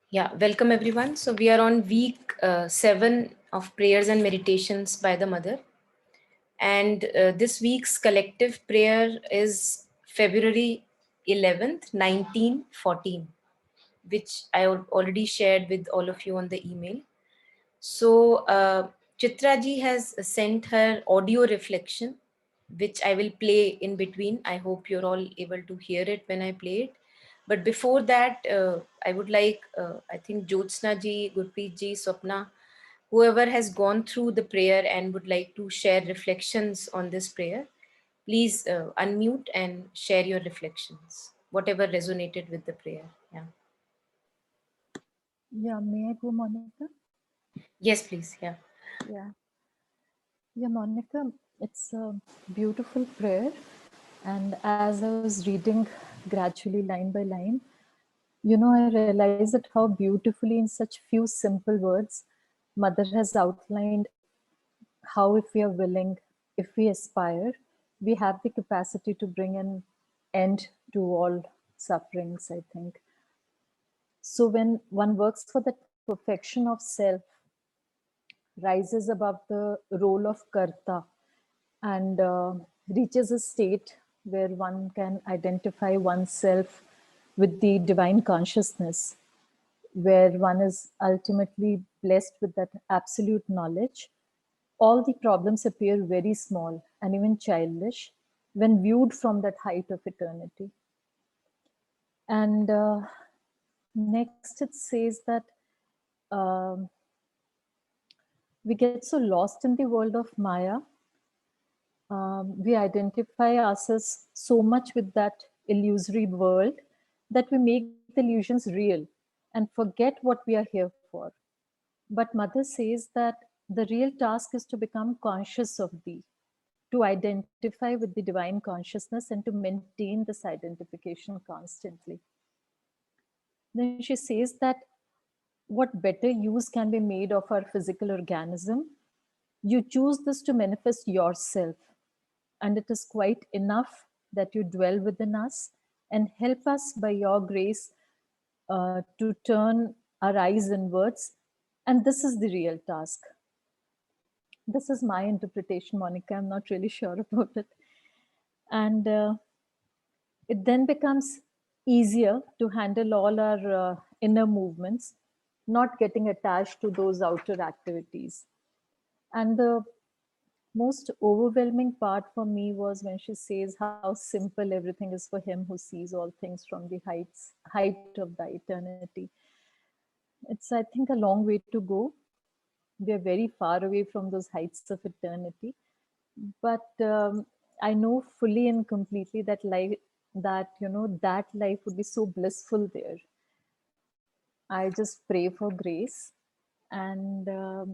Yeah, welcome everyone. So we are on week 7 of prayers and meditations by the Mother. And this week's collective prayer is February 11th, 1914, which I already shared with all of you on the email. So Chitra ji has sent her audio reflection, which I will play in between. I hope you're all able to hear it when I play it. But before that, I would like, I think Jyotsna ji, Gurpreet ji, Swapna, whoever has gone through the prayer and would like to share reflections on this prayer, please unmute and share your reflections, whatever resonated with the prayer. Yeah. Yeah, may I go, Monica? Yes, please. Yeah. Yeah. Yeah, Monica, it's a beautiful prayer. And as I was reading gradually line by line, I realized that how beautifully in such few simple words, Mother has outlined how, if we are willing, if we aspire, we have the capacity to bring an end to all sufferings, I think. So when one works for the perfection of self, rises above the role of karta and reaches a state where one can identify oneself with the divine consciousness, where one is ultimately blessed with that absolute knowledge, all the problems appear very small and even childish when viewed from that height of eternity. And next it says that um, we get so lost in the world of Maya. We identify ourselves so much with that illusory world that we make the illusions real and forget what we are here for. But Mother says that the real task is to become conscious of thee, to identify with the divine consciousness and to maintain this identification constantly. Then she says that what better use can be made of our physical organism? You choose this to manifest yourself, and it is quite enough that you dwell within us and help us by your grace to turn our eyes inwards. And this is the real task. This is my interpretation, Monica. I'm not really sure about it. And it then becomes easier to handle all our inner movements, not getting attached to those outer activities. And the most overwhelming part for me was when she says how simple everything is for him who sees all things from the height of the eternity. It's, I think, a long way to go. We are very far away from those heights of eternity. But I know fully and completely that life, that that life would be so blissful there. I just pray for grace, and at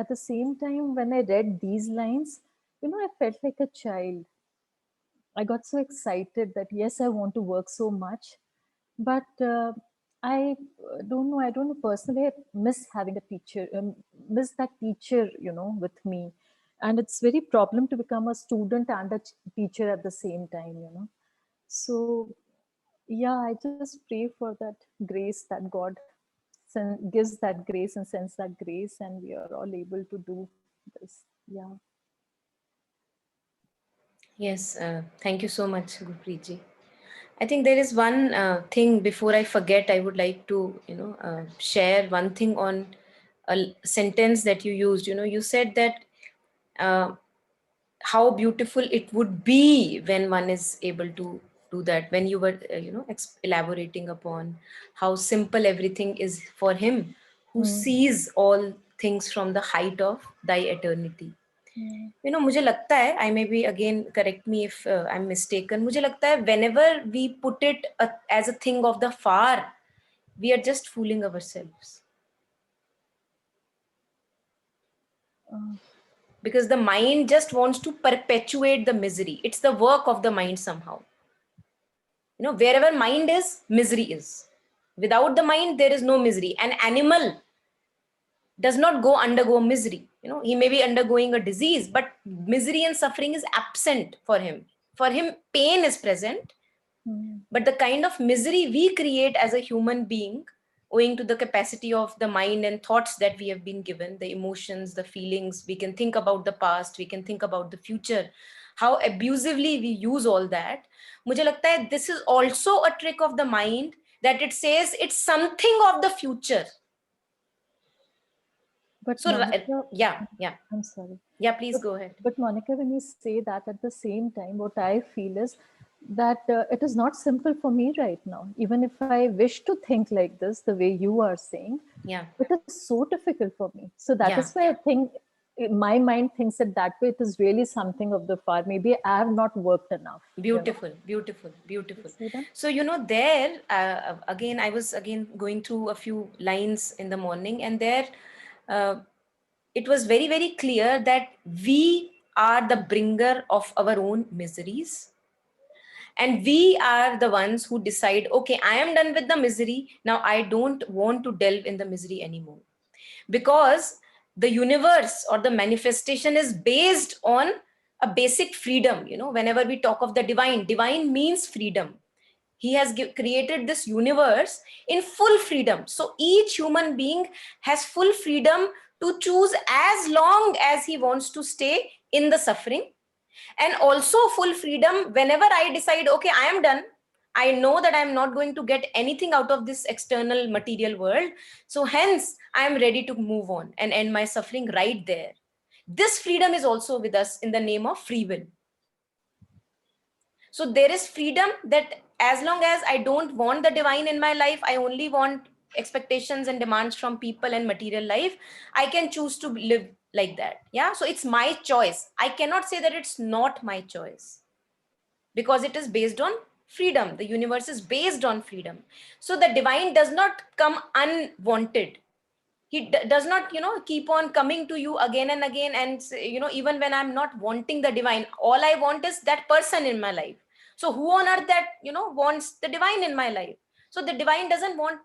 the same time, when I read these lines, I felt like a child. I got so excited that yes, I want to work so much, but I don't know. I don't know personally. I miss having a teacher, miss that teacher, with me, and it's very problem to become a student and a teacher at the same time. So yeah, I just pray for that grace that God gives that grace and sends that grace, and we are all able to do this. Yeah. Yes, thank you so much, Gurpreet ji. I think there is one thing before I forget. I would like to, share one thing on a sentence that you used. You said that uh, how beautiful it would be when one is able to do that. When you were, elaborating upon how simple everything is for him who Mm. sees all things from the height of thy eternity. Yeah. मुझे लगता है, I may be again, correct me if I'm mistaken, मुझे लगता है whenever we put it as a thing of the far, we are just fooling ourselves, Uh, because the mind just wants to perpetuate the misery. It's the work of the mind somehow. Wherever mind is, misery is. Without the mind there is no misery. An animal does not undergo misery. He may be undergoing a disease, but misery and suffering is absent for him. For him, pain is present, But the kind of misery we create as a human being, owing to the capacity of the mind and thoughts that we have been given, the emotions, the feelings, we can think about the past, we can think about the future, how abusively we use all that. मुझे लगता है this is also a trick of the mind, that it says it's something of the future. But So Monica, yeah, I'm sorry. please go ahead. But Monica, when you say that, at the same time, what I feel is that it is not simple for me right now. Even if I wish to think like this, the way you are saying, Yeah, it is so difficult for me. So that is yeah. why I think my mind thinks it that way. It is really something of the far. Maybe I have not worked enough. Beautiful, beautiful, You beautiful. see that? So, there, again, I was again going through a few lines in the morning, and there uh, it was very, very clear that we are the bringer of our own miseries. And we are the ones who decide, okay, I am done with the misery. Now I don't want to delve in the misery anymore. Because the universe or the manifestation is based on a basic freedom. Whenever we talk of the divine means freedom. He has created this universe in full freedom. So each human being has full freedom to choose as long as he wants to stay in the suffering, and also full freedom whenever I decide, okay, I am done. I know that I'm not going to get anything out of this external material world. So hence, I am ready to move on and end my suffering right there. This freedom is also with us in the name of free will. So there is freedom that as long as I don't want the divine in my life, I only want expectations and demands from people and material life, I can choose to live like that. Yeah. So it's my choice. I cannot say that it's not my choice, because it is based on freedom. The universe is based on freedom. So the divine does not come unwanted. He does not keep on coming to you again and again, and even when I'm not wanting the divine, all I want is that person in my life. So who on earth that wants the divine in my life? So the divine doesn't want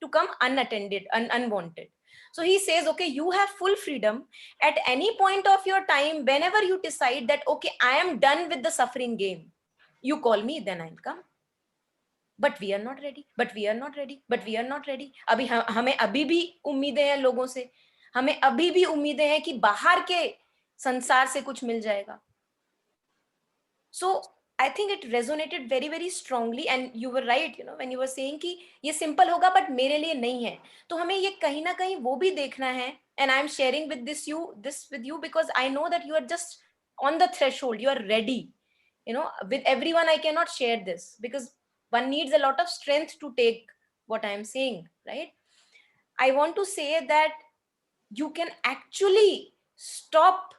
to come unattended and unwanted. So he says, okay, you have full freedom at any point of your time. Whenever you decide that, okay, I am done with the suffering game, you call me, then I'll come. But we are not ready, but we are not ready, but we are not ready. अभी हमें अभी भी उम्मीदें हैं लोगों से. हमें अभी भी उम्मीदें हैं कि बाहर के संसार से कुछ मिल जाएगा. So I think it resonated very very strongly, and you were right, when you were saying कि ये simple होगा but मेरे लिए नहीं है. तो हमें ये कहीं ना कहीं वो भी देखना है. And I am sharing with this with you because I know that you are just on the threshold, you are ready. With everyone I cannot share this because one needs a lot of strength to take what I am saying, right? I want to say that you can actually stop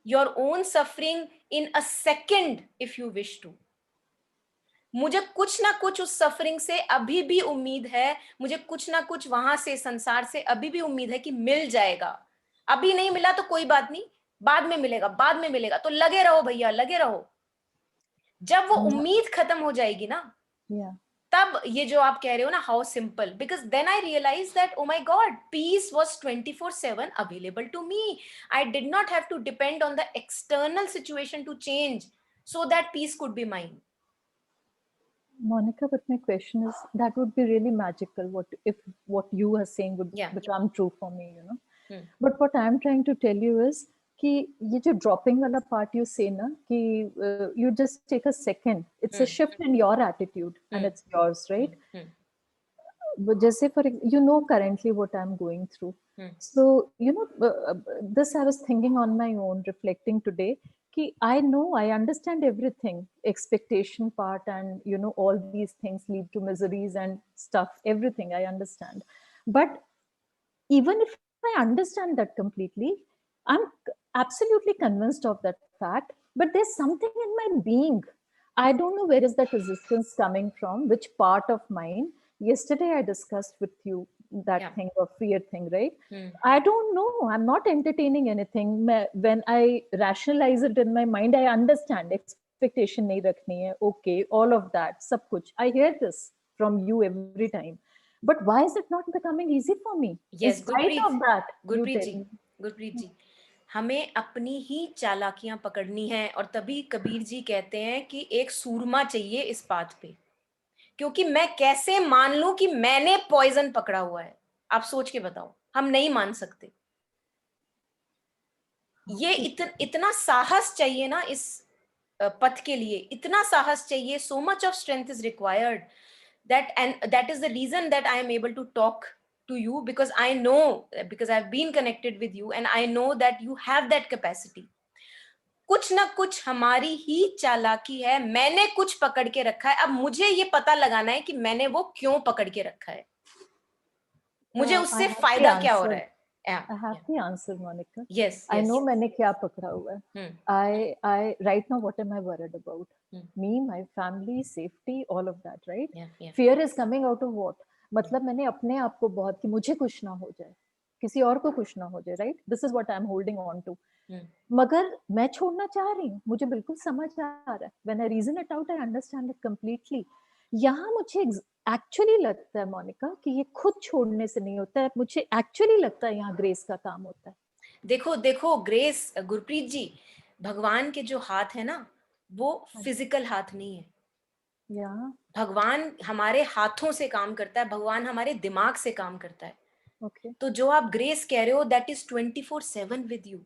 your own suffering in a second if you wish to. मुझे कुछ ना कुछ उस suffering से अभी भी उम्मीद है. मुझे कुछ ना कुछ वहां से संसार से अभी भी उम्मीद है कि मिल जाएगा. अभी नहीं मिला तो कोई बात नहीं, बाद में मिलेगा, बाद में मिलेगा. तो लगे रहो भैया, लगे रहो. जब वो उम्मीद खत्म हो जाएगी ना, तब ये जो आप कह रहे हो ना, how simple, because then I realise that oh my god, peace was 24/7 available to me. I did not have to depend on the external situation to change so that peace could be mine. Monica, but my question is, that would be really magical. What if what you are saying would become true for me, But what I'm trying to tell you is कि ये जो dropping वाला part you say ना कि you just take a second. It's a shift in your attitude and it's yours, right? But just say currently what I'm going through. So this I was thinking on my own, reflecting today. I know, I understand everything, expectation part, and all these things lead to miseries and stuff, everything I understand. But even if I understand that completely, I'm absolutely convinced of that fact, but there's something in my being. I don't know where is that resistance coming from, which part of mine. Yesterday I discussed with you that thing of fear thing, right? I don't know, I'm not entertaining anything. When I rationalize it in my mind, I understand expectation nahi rakhni hai, okay, all of that, sab kuch. I hear this from you every time. But why is it not becoming easy for me? In Yes, spite of that, you Gurpreet tell ji, me. Gurpreet जी, हमें अपनी ही चालाकियां पकड़नी है. और तभी कबीर जी कहते हैं कि एक सूरमा चाहिए इस पाथ पे. क्योंकि मैं कैसे मान लूं कि मैंने पॉइजन पकड़ा हुआ है? आप सोच के बताओ, हम नहीं मान सकते। ये इतना साहस चाहिए ना इस पथ के लिए, इतना साहस चाहिए, so much of strength is required, that is the reason that I am able to talk to you, because I know, because I've been connected with you and I know that you have that capacity. कुछ ना कुछ हमारी ही चालाकी है, मैंने कुछ पकड़ के रखा है, अब मुझे ये पता लगाना है कि मैंने वो क्यों पकड़ के रखा है, मुझे I उससे have the फायदा क्या हो answer. रहा है। I have the answer, Monica. Yes I yes. know मैंने क्या पकड़ा हुआ है. I right now what am I worried about? Me, my family, safety, all of that, right? Fear is coming out of what? मतलब मैंने अपने आप को बहुत कि मुझे कुछ ना हो जाए, किसी और को कुछ ना हो जाए, right? This is what I am holding on to. मगर मैं छोड़ना चाह रही हूँ, मुझे बिल्कुल समझ आ रहा है. When I reason it out, I understand it completely. यहाँ मुझे एक्चुअली लगता है मोनिका कि ये खुद छोड़ने से नहीं होता है, मुझे एक्चुअली लगता है यहाँ ग्रेस का काम होता है. देखो देखो ग्रेस, गुरप्रीत जी, भगवान के जो हाथ है ना, वो फिजिकल हाथ नहीं है। भगवान हमारे हाथों से काम करता है, भगवान हमारे दिमाग से काम करता है। Okay. तो जो आप ग्रेस कह रहे हो, that is 24/7 with you.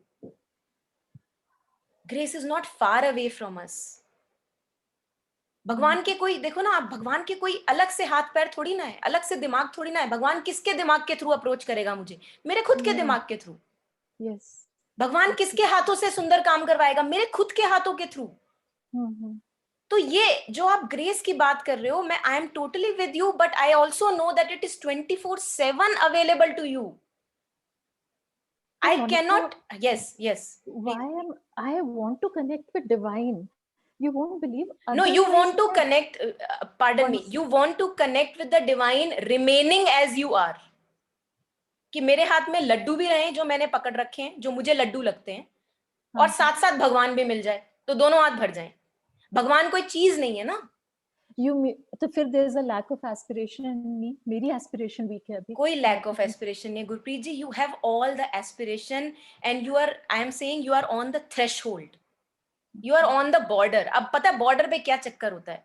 Grace is not far away from us. भगवान के कोई, देखो ना आप, भगवान के कोई अलग से हाथ पैर थोड़ी ना है, अलग से दिमाग थोड़ी ना है। भगवान किसके दिमाग के थ्रू अप्रोच करेगा मुझे? मेरे खुद के दिमाग के थ्रू। Yes. भगवान किसके हाथों से सुंदर काम करवाएगा? मेरे खुद के हाथों के थ्रू। तो ये जो आप ग्रेस की बात कर रहे हो, मैं I am totally with you, but I also know that it is 24/7 available to you. I cannot. Yes, yes. Why am I want to connect with divine? You won't believe. No, you Otherwise, want to connect. Pardon me. You want to connect with the divine, remaining as you are. कि मेरे हाथ में लड्डू भी रहे जो मैंने पकड़ रखे हैं, जो मुझे लड्डू लगते हैं, और साथ साथ भगवान भी मिल जाए, तो दोनों हाथ भर जाएं। भगवान कोई चीज नहीं है ना। तो फिर there is a lack of aspiration in me. मेरी aspiration weak है अभी. कोई lack of aspiration नहीं गुरप्रीत जी, you have all the aspiration and you are, I am saying you are on the threshold, you are on the border. अब पता है border पे क्या चक्कर होता है?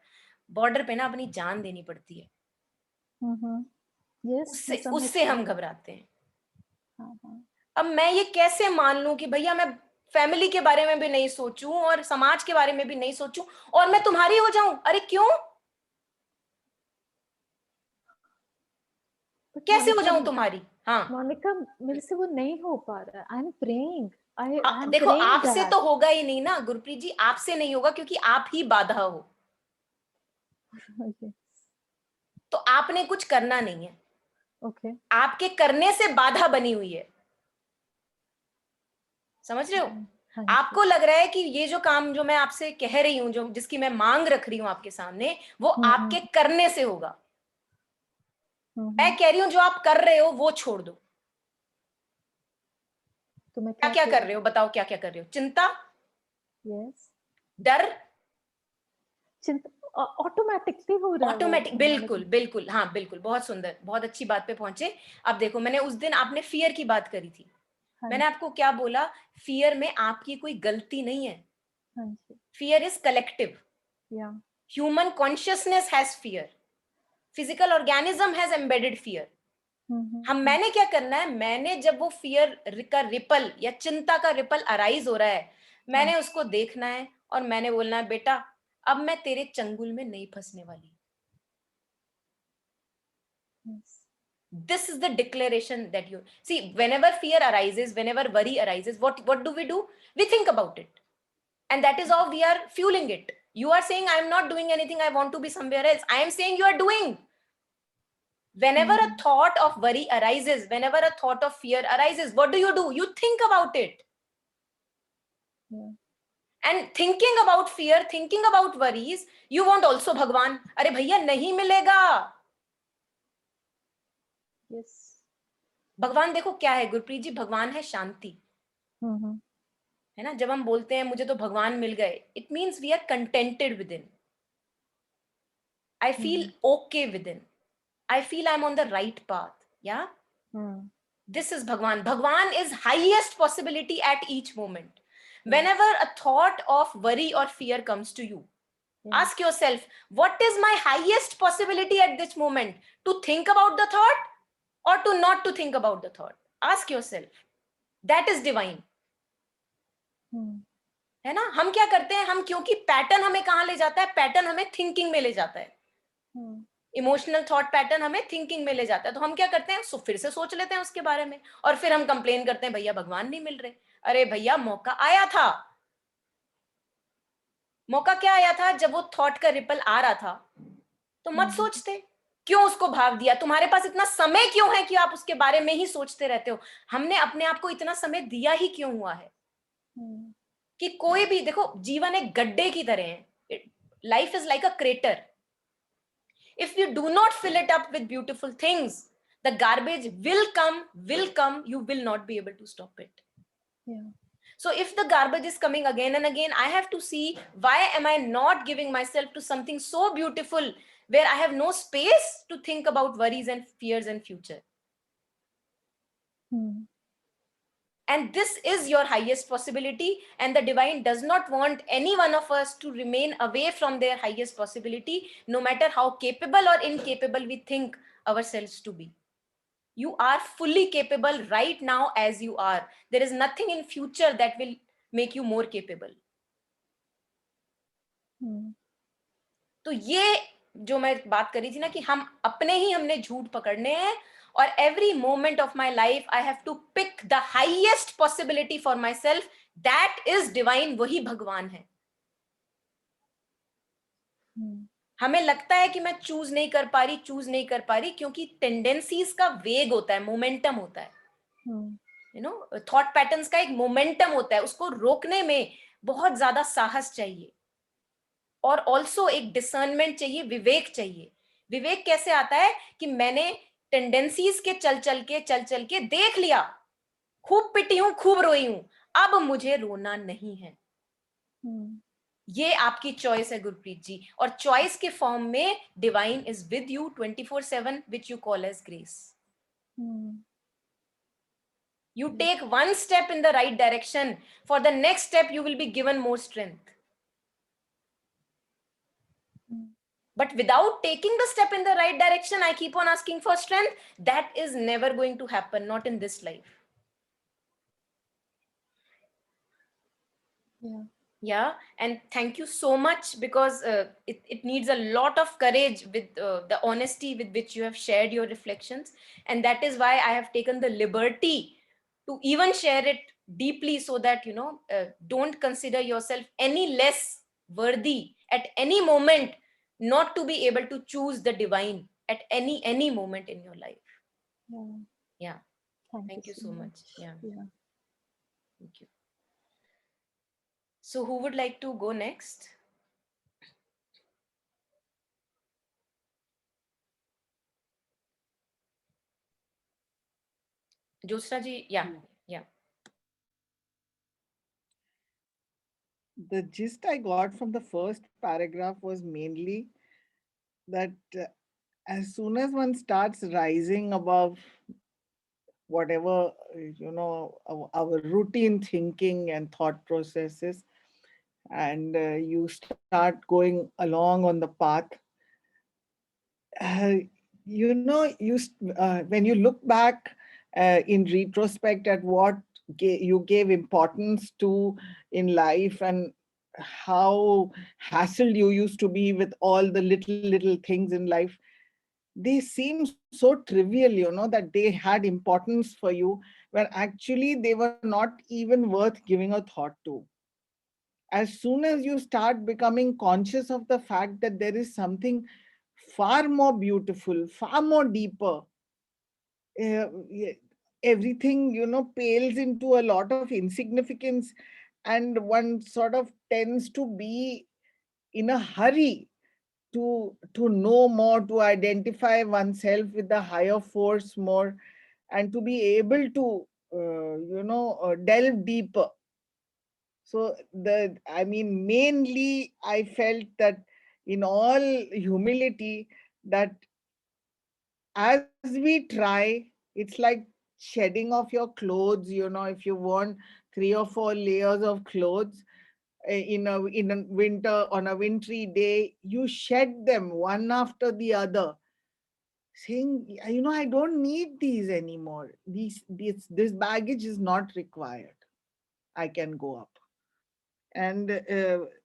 बॉर्डर पे ना अपनी जान देनी पड़ती है। उससे हम घबराते हैं। अब मैं ये कैसे मान लूं कि भैया मैं फैमिली के बारे में भी नहीं सोचूं और समाज के बारे में भी नहीं सोचूं और मैं तुम्हारी हो जाऊं? अरे क्यों? कैसे हो जाऊं तुम्हारी? हाँ मोनिका, मेरे से वो नहीं हो पा रहा है. I am praying. देखो आपसे तो होगा ही नहीं ना गुरप्रीत जी, आपसे नहीं होगा क्योंकि आप ही बाधा हो। तो आपने कुछ करना नहीं है। Okay. आपके करने से बाधा बनी हुई है। समझ रहे हो? आपको लग रहा है कि ये जो काम जो मैं आपसे कह रही हूं, जो जिसकी मैं मांग रख रही हूं आपके सामने, वो आपके करने से होगा। मैं कह रही हूं जो आप कर रहे हो वो छोड़ दो। तो मैं क्या क्या कर रहे हो? बताओ क्या क्या कर रहे हो? चिंता, डर, चिंता ऑटोमेटिकली हो रहा है। ऑटोमेटिक, बिल्कुल बिल्कुल, हाँ बिल्कुल, बहुत सुंदर, बहुत अच्छी बात पे पहुंचे। अब देखो, मैंने उस दिन, आपने फियर की बात करी थी, मैंने आपको क्या बोला? फियर में आपकी कोई गलती नहीं है। Fear is collective. Human consciousness has fear, physical organism has embedded fear. मैंने क्या करना है? मैंने जब वो फियर का रिपल या चिंता का रिपल अराइज हो रहा है, मैंने उसको देखना है और मैंने बोलना है, बेटा अब मैं तेरे चंगुल में नहीं फंसने वाली। This is the declaration that you see. Whenever fear arises, whenever worry arises, what do? We think about it, and that is how we are fueling it. You are saying I am not doing anything, I want to be somewhere else. I am saying you are doing. Whenever a thought of worry arises, whenever a thought of fear arises, what do? You think about it. And thinking about fear, thinking about worries, you want also Bhagwan. अरे भैया नहीं मिलेगा। भगवान देखो क्या है गुरप्रीत जी, भगवान है शांति, है ना? जब हम बोलते हैं मुझे तो भगवान मिल गए, it means we are contented within. I feel okay within, I feel I am on the right path. Yeah this is Bhagwan. Bhagwan is highest possibility at each moment. Whenever a thought of worry or fear comes to you, Yeah. Ask yourself, what is my highest possibility at this moment? To think about the thought or to not to think about the thought? Ask yourself. That is divine. Hmm. है ना? हम क्या करते हैं, हम क्योंकि pattern हमें कहां ले जाता है, पैटर्न हमें थिंकिंग में ले जाता है, Hmm. इमोशनल थॉट पैटर्न हमें थिंकिंग में ले जाता है, तो हम क्या करते हैं, फिर से सोच लेते हैं उसके बारे में, और फिर हम कंप्लेन करते हैं भैया भगवान नहीं मिल रहे। अरे भैया मौका आया था। मौका क्या आया था? जब वो थॉट का रिपल आ रहा था तो मत Hmm. सोचते। क्यों उसको भाव दिया? तुम्हारे पास इतना समय क्यों है कि आप उसके बारे में ही सोचते रहते हो? हमने अपने आप को इतना समय दिया ही क्यों हुआ है? Hmm. कि कोई भी देखो, जीवन एक गड्ढे की तरह है। Life is like a crater. If you do not fill it up with beautiful things, the garbage will come, you will not be able to stop it. Yeah. So if the garbage is coming again and again, I have to see, why am I not giving myself to something so beautiful where I have no space to think about worries and fears and future? Hmm. And this is your highest possibility, and the divine does not want any one of us to remain away from their highest possibility, no matter how capable or incapable we think ourselves to be. You are fully capable right now as you are. There is nothing in future that will make you more capable. Hmm. तो ये जो मैं बात कर रही थी ना, कि हम अपने ही हमने झूठ पकड़ने हैं, और every moment of my life I have to pick the highest possibility for myself, that is divine, वही भगवान है। Hmm. हमें लगता है कि मैं चूज नहीं कर पा रही, क्योंकि टेंडेंसीज का वेग होता है, मोमेंटम होता है, Hmm. You know, thought patterns का एक मोमेंटम होता है, उसको रोकने में बहुत ज्यादा साहस चाहिए, और ऑल्सो एक डिसर्नमेंट चाहिए, विवेक चाहिए। विवेक कैसे आता है? कि मैंने टेंडेंसीज के चल चल के देख लिया, खूब पिटी हूं, खूब रोई हूं, अब मुझे रोना नहीं है। Hmm. ये आपकी चॉइस है गुरप्रीत जी, और चॉइस के फॉर्म में divine is with you 24/7, which you call as grace. Hmm. You Yeah. take one step in the right direction, for the next step you will be given more strength. Hmm. But without taking the step in the right direction, I keep on asking for strength. That is never going to happen, not in this life. Yeah. Yeah, and thank you so much, because it needs a lot of courage with the honesty with which you have shared your reflections. And that is why I have taken the liberty to even share it deeply, so that, don't consider yourself any less worthy at any moment, not to be able to choose the divine at any moment in your life. Yeah. Yeah, Thank you thank you so so much. much. Yeah, Yeah. thank you. So who would like to go next? Josra ji, yeah, yeah. The gist I got from the first paragraph was mainly that as soon as one starts rising above whatever, our routine thinking and thought processes, and you start going along on the path, uh, when you look back in retrospect at what you gave importance to in life, and how hassled you used to be with all the little things in life, they seem so trivial, that they had importance for you, when actually they were not even worth giving a thought to. As soon as you start becoming conscious of the fact that there is something far more beautiful, far more deeper, yeah, everything, pales into a lot of insignificance, and one sort of tends to be in a hurry to know more, to identify oneself with the higher force more, and to be able to delve deeper. So mainly I felt that, in all humility, that as we try, it's like shedding off your clothes. If you want 3 or 4 layers of clothes, in a winter, on a wintry day, you shed them one after the other, saying, I don't need these anymore. This baggage is not required. I can go up. And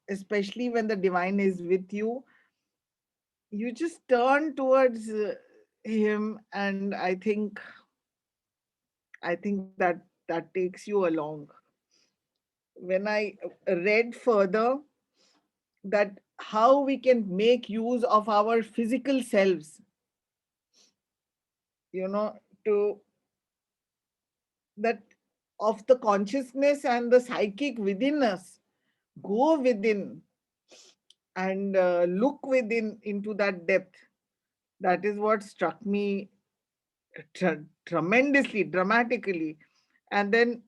especially when the divine is with you, you just turn towards him, and I think that takes you along. When I read further that how we can make use of our physical selves, you know, to that of the consciousness and the psychic within us, go within and look within into that depth. That is what struck me tremendously, dramatically. And then,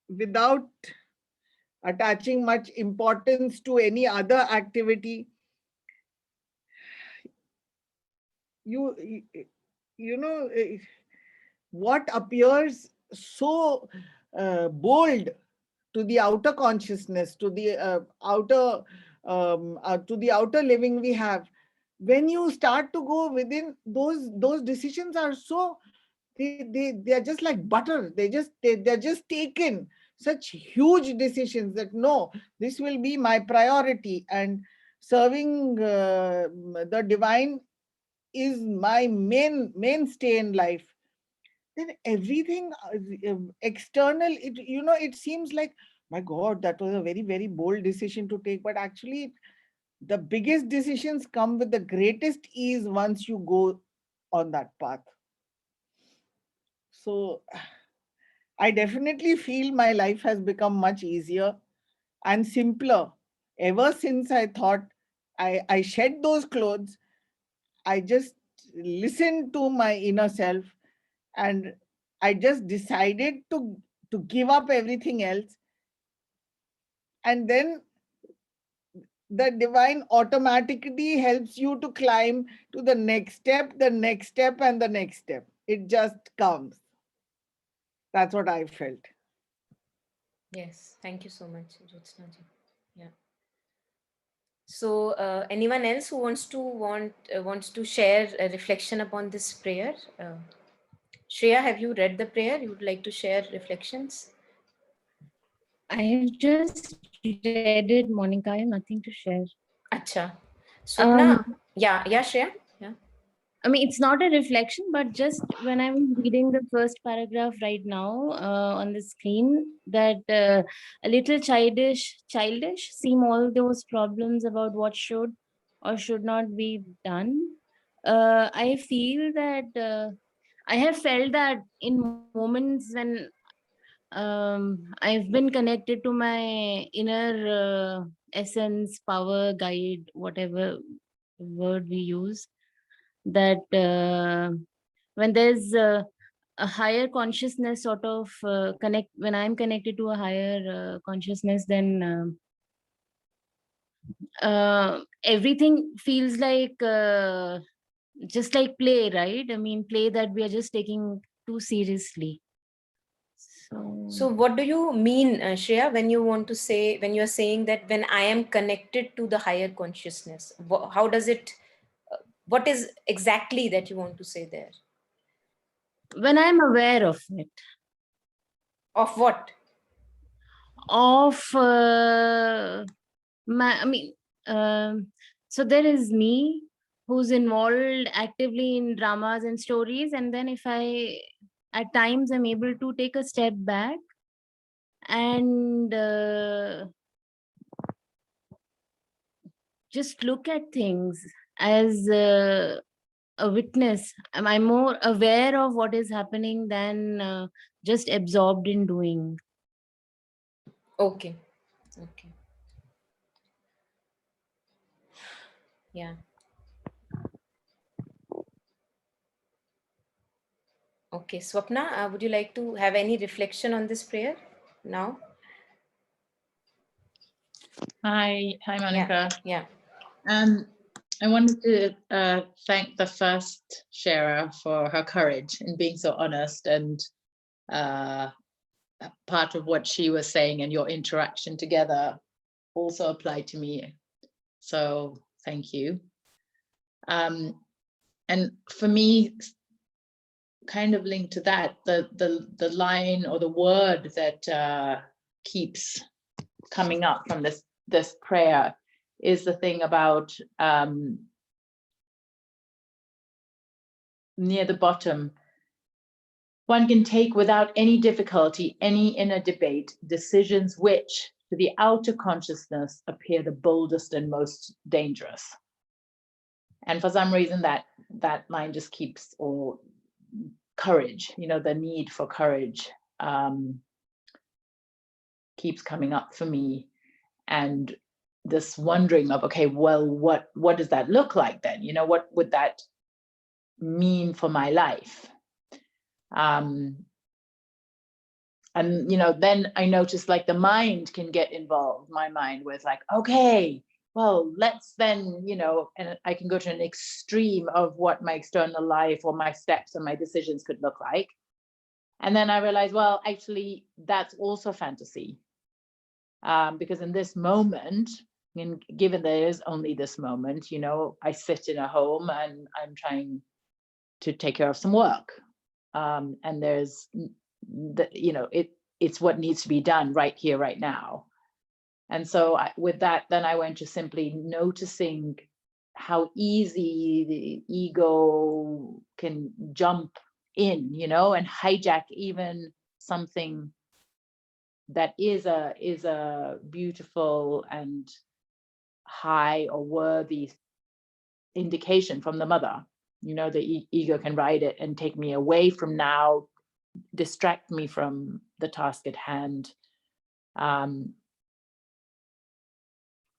without attaching much importance to any other activity, you you you know what appears so bold to the outer consciousness, to the outer living we have, when you start to go within, those decisions are so, they are just like butter. They're just taken, such huge decisions that no, this will be my priority, and serving the divine is my mainstay in life. Then everything external, it seems like, my god, that was a very, very bold decision to take. But actually, the biggest decisions come with the greatest ease once you go on that path. So I definitely feel my life has become much easier and simpler ever since I thought, I shed those clothes. I just listened to my inner self, and I just decided to give up everything else. And then the divine automatically helps you to climb to the next step, the next step, and the next step. It just comes. That's what I felt. Yes, thank you so much, Jyotsna ji. Yeah. So, anyone else who wants to share a reflection upon this prayer? Shreya, have you read the prayer? You would like to share reflections? I just read it, Monica. I have nothing to share. Acha. Swapna, Um, yeah, Shreya. Yeah. I mean, it's not a reflection, but just when I was reading the first paragraph right now on the screen, that a little childish seem all those problems about what should or should not be done. I feel that I have felt that in moments when I've been connected to my inner essence, power, guide, whatever word we use. That when there's a higher consciousness sort of when I'm connected to a higher consciousness, then everything feels like just like play, right? I mean, play that we are just taking too seriously. So, what do you mean, Shreya, when when you are saying that when I am connected to the higher consciousness? How does it? What is exactly that you want to say there? When I'm aware of it, Of what? of I mean, so there is me who's involved actively in dramas and stories, and then if I at times I'm able to take a step back and just look at things as a witness. I'm more aware of what is happening than just absorbed in doing. Okay. Okay. Yeah. Okay. Swapna, would you like to have any reflection on this prayer now? Hi, Monica. Yeah. I wanted to thank the first sharer for her courage in being so honest and part of what she was saying and your interaction together also applied to me. So thank you. And for me, kind of linked to that, the line or the word that keeps coming up from this prayer is the thing about near the bottom. One can take without any difficulty any inner debate decisions which to the outer consciousness appear the boldest and most dangerous. And for some reason that line just keeps, or courage, the need for courage keeps coming up for me. And this wondering of, okay, well, what does that look like then? What would that mean for my life? And then I noticed like the mind can get involved, my mind, with like, okay, well, let's then, and I can go to an extreme of what my external life or my steps and my decisions could look like. And then I realized, well, actually, that's also fantasy. Because in this moment, and given there is only this moment, I sit in a home and I'm trying to take care of some work. And there's, it's what needs to be done right here, right now. And so with that, then I went to simply noticing how easy the ego can jump in, and hijack even something that is a beautiful and high or worthy indication from the mother. The ego can ride it and take me away from now, distract me from the task at hand.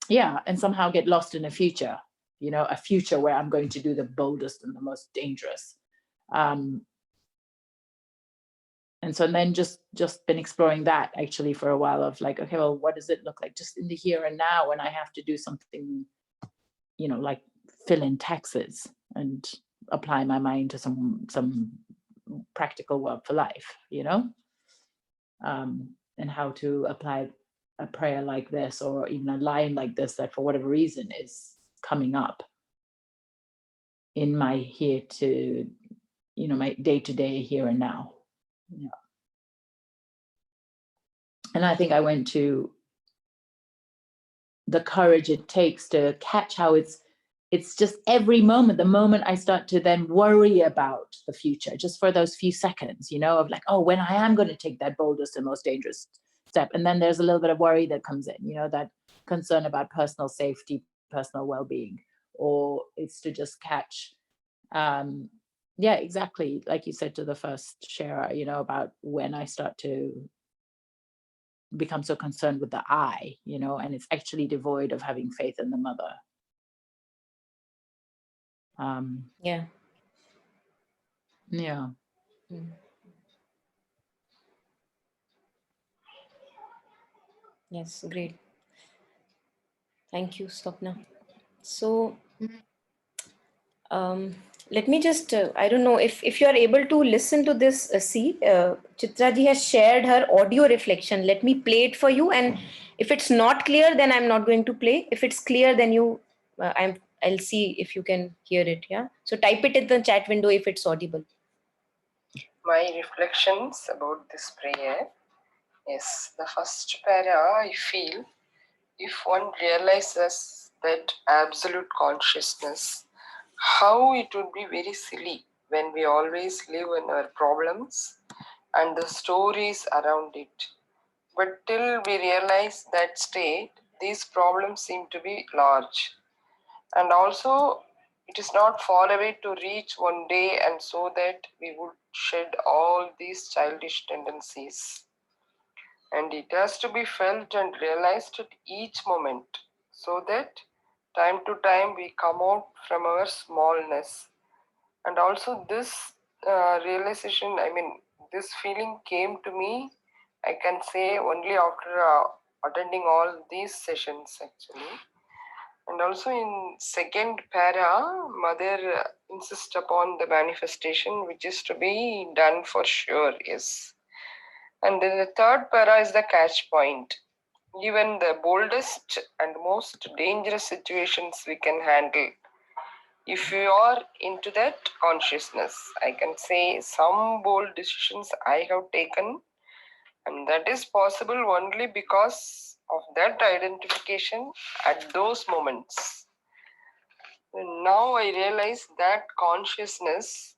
And somehow get lost in a future where I'm going to do the boldest and the most dangerous. And so then just been exploring that actually for a while, of like, okay, well, what does it look like just in the here and now when I have to do something, like fill in taxes and apply my mind to some practical work for life, and how to apply a prayer like this, or even a line like this that for whatever reason is coming up in my here to, my day-to-day here and now. And I think I went to the courage it takes to catch how it's just every moment, the moment I start to then worry about the future, just for those few seconds, of like, oh, when I am going to take that boldest and most dangerous step. And then there's a little bit of worry that comes in, that concern about personal safety, personal well-being, or it's to just catch, exactly, like you said to the first sharer, about when I start to become so concerned with the I, and it's actually devoid of having faith in the mother. Yeah. Yes, great. Thank you, Swapna. So let me just, I don't know if you are able to listen to this, Chitra ji has shared her audio reflection. Let me play it for you. And if it's not clear, then I'm not going to play. If it's clear, then I'll see if you can hear it. Yeah. So type it in the chat window if it's audible. My reflections about this prayer is the first para. I feel if one realizes that absolute consciousness, how it would be very silly when we always live in our problems and the stories around it. But till we realize that state, these problems seem to be large. And also, it is not far away to reach one day, and so that we would shed all these childish tendencies. And it has to be felt and realized at each moment, so that time to time we come out from our smallness. And also this realization, this feeling came to me, I can say, only after attending all these sessions actually. And also in second para, mother insists upon the manifestation which is to be done for sure, yes. And then the third para is the catch point. Even the boldest and most dangerous situations we can handle. If you are into that consciousness, I can say some bold decisions I have taken, and that is possible only because of that identification at those moments. And now I realize that consciousness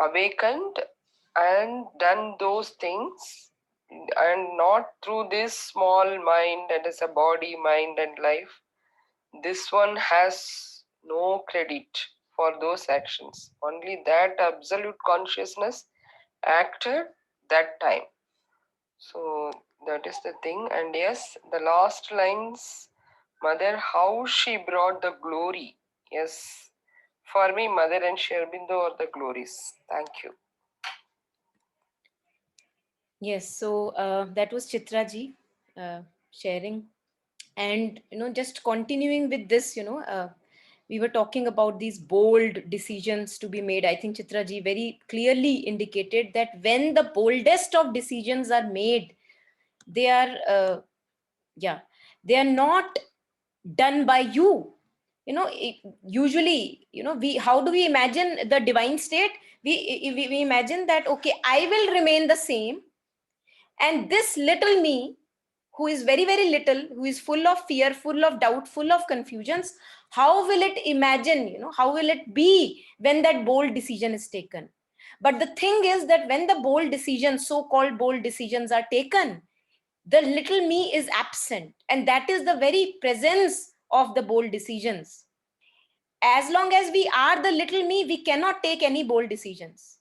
awakened and done those things, and not through this small mind and as a body, mind and life. This one has no credit for those actions. Only that absolute consciousness acted that time. So that is the thing. And yes, the last lines, Mother, how she brought the glory. Yes, for me, Mother and Sri Aurobindo are the glories. Thank you. Yes, so that was Chitra ji sharing. And, just continuing with this, we were talking about these bold decisions to be made. I think Chitra ji very clearly indicated that when the boldest of decisions are made, they are, they are not done by you. Usually, how do we imagine the divine state? We imagine that, okay, I will remain the same, and this little me, who is very, very little, who is full of fear, full of doubt, full of confusions, how will it imagine, how will it be when that bold decision is taken? But the thing is that when the bold decisions, so-called bold decisions, are taken, the little me is absent, and that is the very presence of the bold decisions. As long as we are the little me, we cannot take any bold decisions.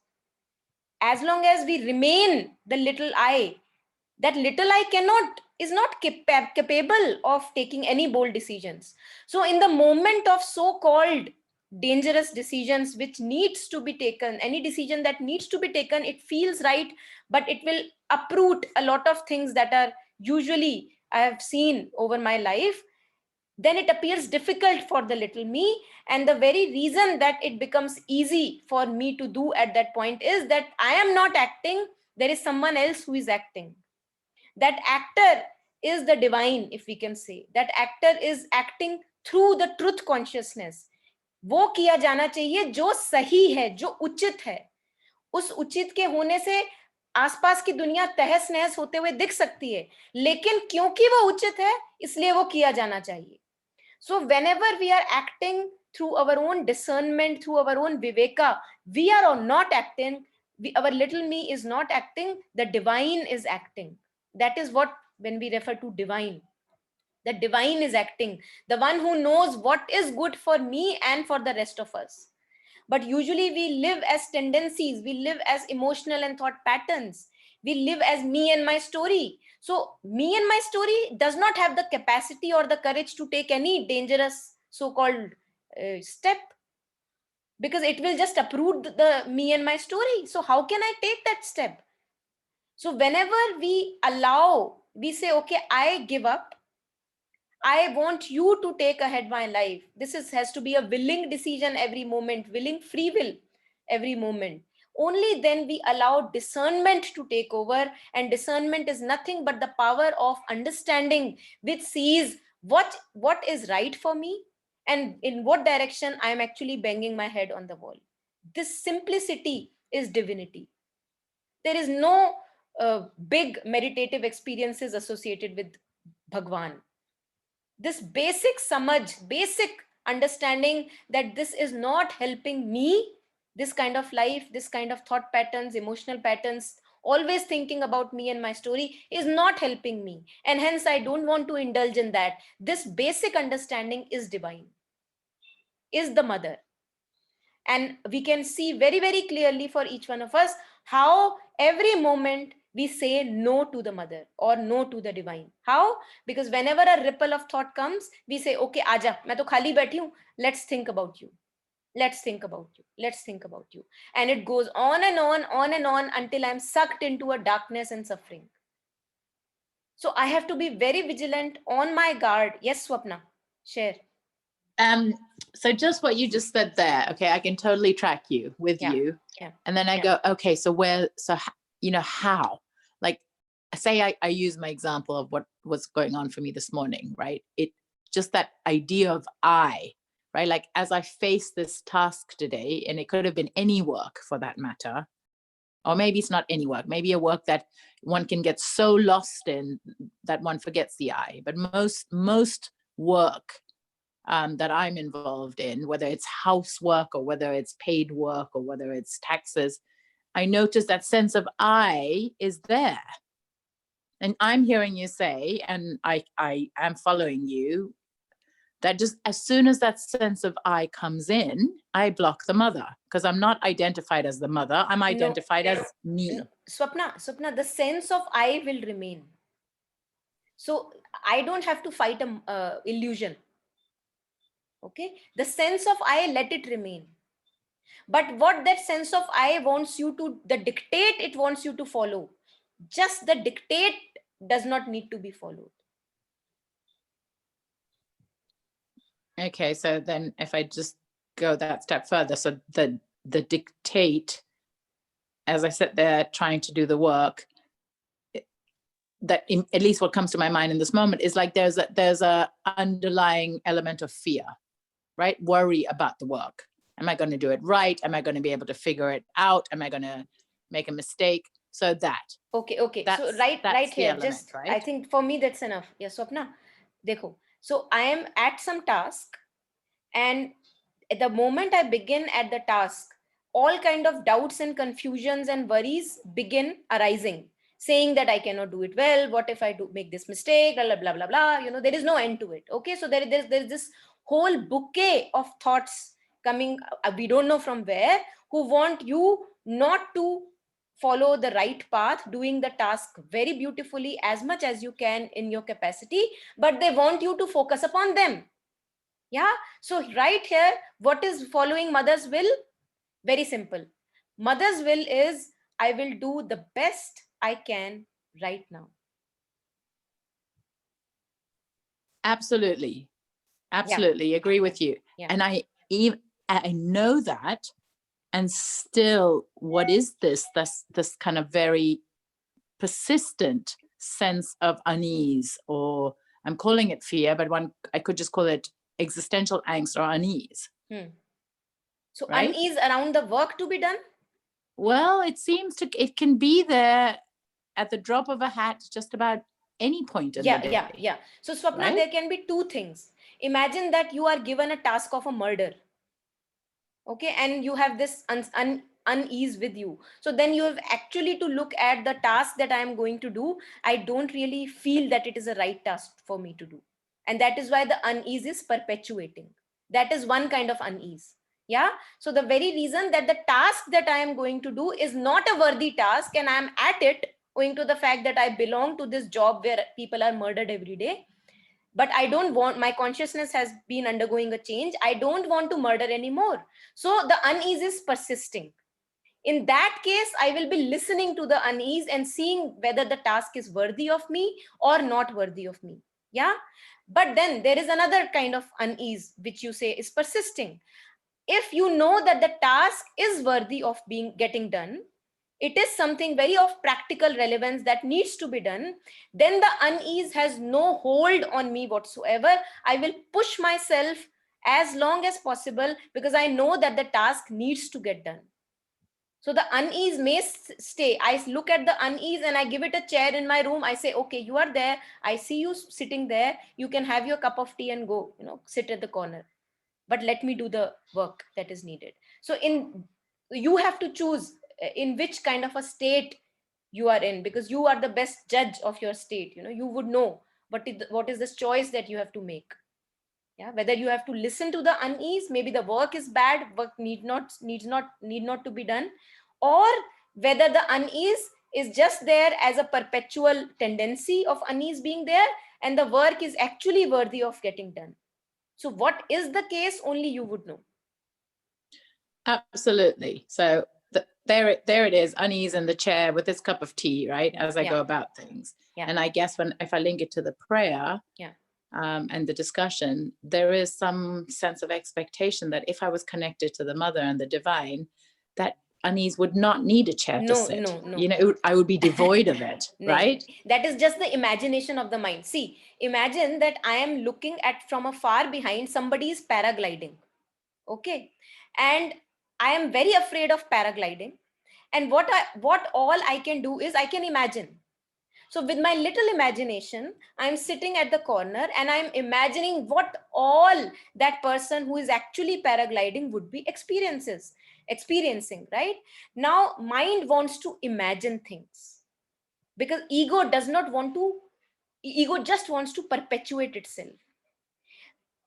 As long as we remain the little I, that little I is not capable of taking any bold decisions. So in the moment of so-called dangerous decisions which needs to be taken, any decision that needs to be taken, it feels right, but it will uproot a lot of things that are usually I have seen over my life. Then it appears difficult for the little me, and the very reason that it becomes easy for me to do at that point is that I am not acting, there is someone else who is acting. That actor is the divine, if we can say. That actor is acting through the truth consciousness. वो किया जाना चाहिए जो सही है, जो उचित है. उस उचित के होने से आसपास की दुनिया तहस नहस होते हुए दिख सकती है, लेकिन क्योंकि वो उचित है इसलिए वो किया जाना चाहिए. So whenever we are acting through our own discernment, through our own viveka, we are not acting, our little me is not acting, the divine is acting. That is what, when we refer to divine, the divine is acting, the one who knows what is good for me and for the rest of us. But usually we live as tendencies, we live as emotional and thought patterns, we live as me and my story. So me and my story does not have the capacity or the courage to take any dangerous so-called step, because it will just uproot the me and my story. So how can I take that step? So whenever we allow, we say, okay, I give up, I want you to take ahead my life. Has to be a willing decision every moment, willing free will every moment. Only then we allow discernment to take over, and discernment is nothing but the power of understanding, which sees what is right for me and in what direction I am actually banging my head on the wall. This simplicity is divinity. There is no big meditative experiences associated with Bhagwan. This basic samaj, basic understanding that this is not helping me, this kind of life, this kind of thought patterns, emotional patterns, always thinking about me and my story, is not helping me. And hence I don't want to indulge in that. This basic understanding is divine, is the mother. And we can see very, very clearly for each one of us how every moment we say no to the mother or no to the divine. How? Because whenever a ripple of thought comes, we say, okay, aja, main to khali baithi hu, let's think about you. Let's think about you. Let's think about you. And it goes on and on until I'm sucked into a darkness and suffering. So I have to be very vigilant, on my guard. Yes, Swapna, share. So just what you just said there, okay, I can totally track you with you. Yeah. And then I go, okay, so how, like, say I use my example of what was going on for me this morning, right? It just that idea of I, right? Like, as I face this task today, and it could have been any work for that matter, or maybe it's not any work, maybe a work that one can get so lost in that one forgets the I. But most work that I'm involved in, whether it's housework or whether it's paid work or whether it's taxes, I notice that sense of I is there. And I'm hearing you say, and I am following you, that just as soon as that sense of I comes in, I block the mother, because I'm not identified as the mother. I'm identified as me. No, Swapna, the sense of I will remain. So I don't have to fight a illusion. Okay, the sense of I, let it remain. But what that sense of I wants you to, the dictate it wants you to follow, just the dictate does not need to be followed. Okay, so then if I just go that step further, so the dictate, as I sit there trying to do the work, that at least what comes to my mind in this moment is like there's a underlying element of fear, right? Worry about the work. Am I going to do it right? Am I going to be able to figure it out? Am I going to make a mistake? So that. Okay. So That's right here, element, just right? I think for me that's enough. Yeah, Swapna, dekho. So I am at some task, and at the moment I begin at the task, all kind of doubts and confusions and worries begin arising, saying that I cannot do it well. What if I do make this mistake? Blah blah blah blah. There is no end to it. Okay, so there's this whole bouquet of thoughts coming. We don't know from where, who want you not to follow the right path, doing the task very beautifully as much as you can in your capacity, but they want you to focus upon them. Yeah, so right here, what is following mother's will? Very simple. Mother's will is, I will do the best I can right now. Absolutely Yeah. agree with you. Yeah. And I know that, and still, what is this kind of very persistent sense of unease, or I'm calling it fear, but I could just call it existential angst or unease. So right? unease around the work to be done? Well, it can be there at the drop of a hat, just about any point in the day. Yeah. So Swapna, right? There can be two things. Imagine that you are given a task of a murder. Okay, and you have this unease with you. So then you have actually to look at the task that I am going to do. I don't really feel that it is a right task for me to do. And that is why the unease is perpetuating. That is one kind of unease. Yeah. So the very reason that the task that I am going to do is not a worthy task, and I am at it owing to the fact that I belong to this job where people are murdered every day, but I don't want, my consciousness has been undergoing a change. I don't want to murder anymore. So the unease is persisting. In that case, I will be listening to the unease and seeing whether the task is worthy of me or not worthy of me. Yeah. But then there is another kind of unease, which you say is persisting. If you know that the task is worthy of getting done, it is something very of practical relevance that needs to be done, then the unease has no hold on me whatsoever. I will push myself as long as possible because I know that the task needs to get done. So the unease may stay. I look at the unease and I give it a chair in my room. I say, okay, you are there. I see you sitting there. You can have your cup of tea and go, sit at the corner. But let me do the work that is needed. So you have to choose in which kind of a state you are in, because you are the best judge of your state. You would know what is this choice that you have to make. Yeah, whether you have to listen to the unease, maybe the work is bad, work need not to be done, or whether the unease is just there as a perpetual tendency of unease being there, and the work is actually worthy of getting done. So what is the case, only you would know. Absolutely. So there it is, unease in the chair with this cup of tea, right, as I go about things. And I guess if I link it to the prayer and the discussion, there is some sense of expectation that if I was connected to the mother and the divine, that unease would not need a chair to No, sit. no. You know, I would be devoid of it, right? That is just the imagination of the mind. See, imagine that I am looking at from a far behind, somebody is paragliding. Okay. And I am very afraid of paragliding. And what all I can do is I can imagine. So with my little imagination, I'm sitting at the corner and I'm imagining what all that person who is actually paragliding would be experiencing, right? Now, mind wants to imagine things because ego just wants to perpetuate itself.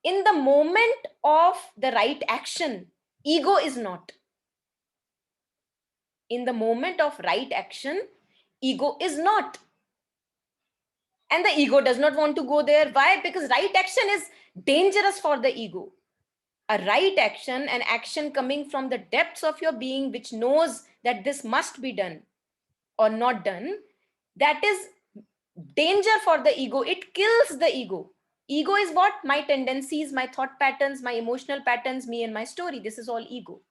In the moment of the right action, ego is not. In the moment of right action, ego is not. And the ego does not want to go there. Why? Because right action is dangerous for the ego. A right action, an action coming from the depths of your being, which knows that this must be done or not done, that is danger for the ego. It kills the ego. Ego is what? My tendencies, my thought patterns, my emotional patterns, me and my story. This is all ego.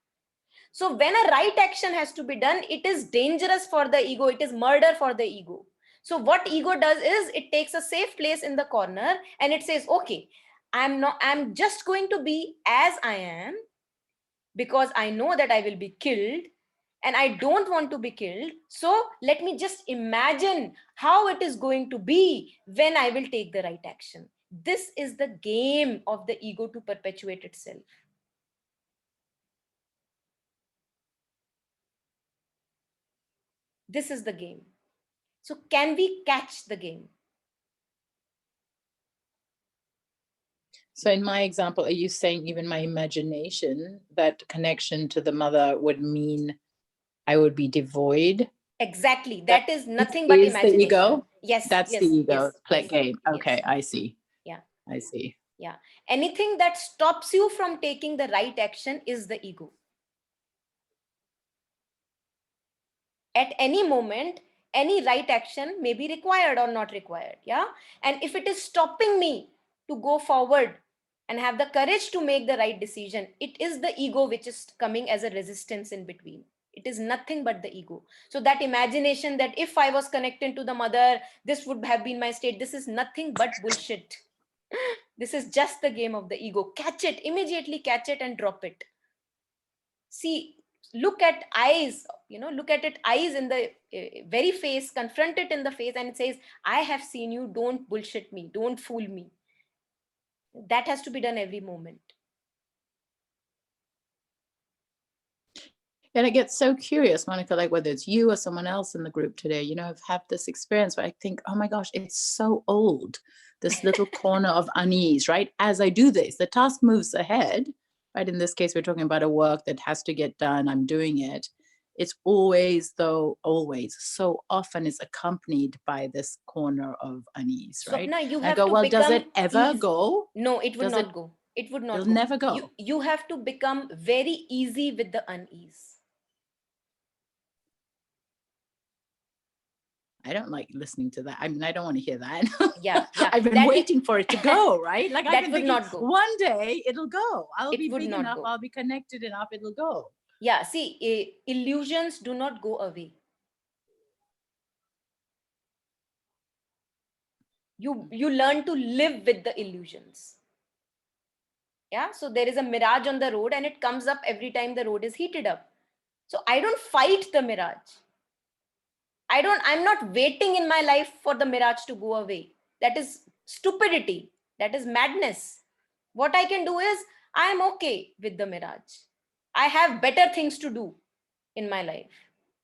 So when a right action has to be done, it is dangerous for the ego. It is murder for the ego. So what ego does is it takes a safe place in the corner and it says, okay, I'm just going to be as I am because I know that I will be killed and I don't want to be killed. So let me just imagine how it is going to be when I will take the right action. This is the game of the ego to perpetuate itself. This is the game. So can we catch the game? So in my example, are you saying even my imagination, that connection to the mother would mean I would be devoid? Exactly. That is nothing but is imagination. The ego? Yes. That's yes, the ego yes, play yes, game. Okay, yes. I see. Yeah. I see. Yeah. Anything that stops you from taking the right action is the ego. At any moment, any right action may be required or not required. Yeah. And if it is stopping me to go forward and have the courage to make the right decision, it is the ego which is coming as a resistance in between. It is nothing but the ego. So that imagination that if I was connected to the mother, this would have been my state. This is nothing but bullshit. This is just the game of the ego. Catch it, immediately catch it and drop it. See, look at eyes, look at it, eyes in the very face, confront it in the face and it says, I have seen you, don't bullshit me, don't fool me. That has to be done every moment. And I get so curious, Monica, like whether it's you or someone else in the group today, I've had this experience where I think, oh my gosh, it's so old, this little corner of unease, right? As I do this, the task moves ahead, right? In this case, we're talking about a work that has to get done. I'm doing it. It's always so often is accompanied by this corner of unease, right? Swapna, you And I have go, to well, does become it ever easy. go? No, it would Does not it- go. It would not It'll go. never go. You have to become very easy with the unease. I don't like listening to that. I mean, I don't want to hear that. Yeah. I've been waiting for it to go, right? Like that I've been would thinking, not go. one day it'll go. I'll It be would big not enough. go. I'll be connected enough. It'll go. Yeah, see, illusions do not go away. You learn to live with the illusions. Yeah, so there is a mirage on the road and it comes up every time the road is heated up. So I don't fight the mirage. I'm not waiting in my life for the mirage to go away. That is stupidity. That is madness. What I can do is I'm okay with the mirage. I have better things to do in my life.